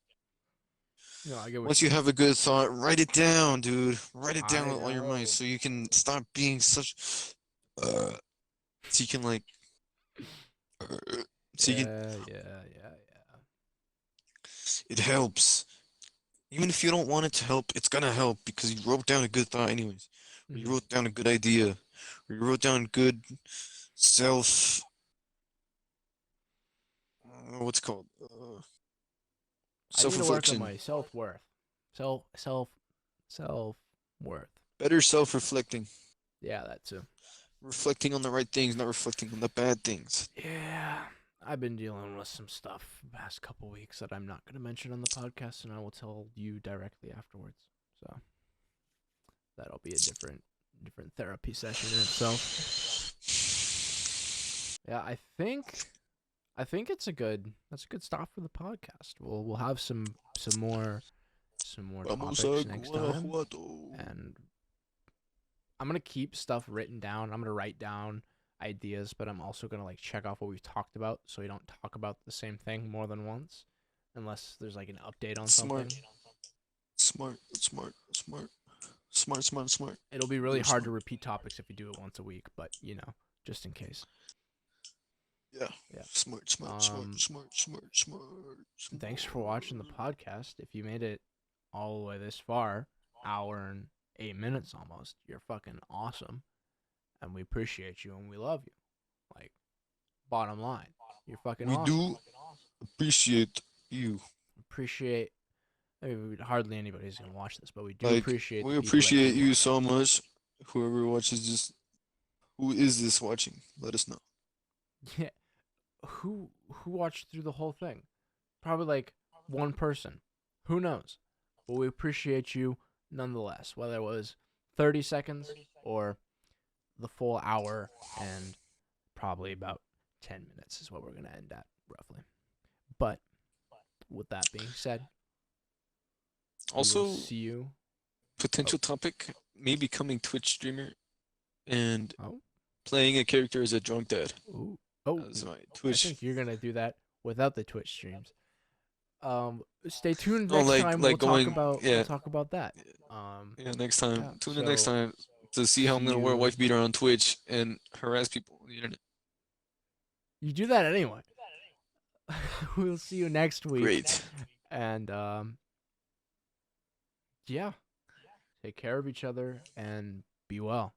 Speaker 1: No, I get what
Speaker 2: Once
Speaker 1: you
Speaker 2: you
Speaker 1: mean.
Speaker 2: have a good thought, write it down, dude. Write it down
Speaker 1: I
Speaker 2: with all your mind
Speaker 1: know.
Speaker 2: so you can stop being such so you can like uh, so you can
Speaker 1: Yeah.
Speaker 2: it helps. Even if you don't want it to help, it's gonna help because you wrote down a good thought anyways. Or you
Speaker 1: Mhm.
Speaker 2: wrote down a good idea. Or you wrote down good self what's it called?
Speaker 1: I need to work on
Speaker 2: Self-reflection.
Speaker 1: my self-worth. Self-worth.
Speaker 2: Better self-reflecting.
Speaker 1: Yeah, that too.
Speaker 2: Reflecting on the right things, not reflecting on the bad things.
Speaker 1: Yeah. I've been dealing with some stuff the past couple weeks that I'm not going to mention on the podcast, and I will tell you directly afterwards. So that'll be a different therapy session in itself. Yeah, I think it's a good that's a good stop for the podcast. We'll have some more
Speaker 2: Vamos
Speaker 1: topics
Speaker 2: a
Speaker 1: next time,
Speaker 2: Guanajuato.
Speaker 1: and I'm gonna keep stuff written down. I'm gonna write down ideas, but I'm also gonna like check off what we've talked about, so we don't talk about the same thing more than once, unless there's like an update on
Speaker 2: Smart.
Speaker 1: something.
Speaker 2: Smart. Smart. Smart. Smart. Smart. Smart.
Speaker 1: It'll be really
Speaker 2: Real
Speaker 1: hard to
Speaker 2: smart.
Speaker 1: repeat topics if you do it once a week, but just in case.
Speaker 2: Yeah.
Speaker 1: Yeah.
Speaker 2: Smart. Smart. Smart.
Speaker 1: Um,
Speaker 2: Smart. Smart. Smart.
Speaker 1: Thanks for watching the podcast. If you made it all the way this far, hour and 8 minutes almost, you're fucking awesome. And we appreciate you and we love you. Like, bottom line, you're fucking
Speaker 2: We
Speaker 1: awesome.
Speaker 2: do appreciate you.
Speaker 1: Appreciate. I mean, hardly anybody's gonna watch this, but we do
Speaker 2: Like,
Speaker 1: appreciate.
Speaker 2: we
Speaker 1: the people that
Speaker 2: appreciate
Speaker 1: do
Speaker 2: you
Speaker 1: watch.
Speaker 2: so much. Whoever watches this, who is this watching? Let us know.
Speaker 1: Yeah, who watched through the whole thing? Probably like one person. Who knows? But we appreciate you nonetheless, whether it was 30 seconds or the full hour and probably about 10 minutes is what we're going to end at, roughly. But with that being said, we
Speaker 2: Also,
Speaker 1: will see you.
Speaker 2: potential topic, me becoming Twitch streamer and
Speaker 1: Oh,
Speaker 2: playing a character as a drunk dad.
Speaker 1: ooh, oh,
Speaker 2: As my
Speaker 1: I
Speaker 2: Twitch.
Speaker 1: think you're going to do that without the Twitch streams. Stay tuned
Speaker 2: No,
Speaker 1: next time.
Speaker 2: like going,
Speaker 1: We'll
Speaker 2: yeah,
Speaker 1: talk about that.
Speaker 2: yeah. Next time,
Speaker 1: Yeah.
Speaker 2: tune in next
Speaker 1: So
Speaker 2: time to see how I'm
Speaker 1: see
Speaker 2: gonna wear a
Speaker 1: you.
Speaker 2: wife beater on Twitch and harass people on the internet.
Speaker 1: You do that anyway. We'll see you next week.
Speaker 2: Great.
Speaker 1: And yeah, take care of each other and be well.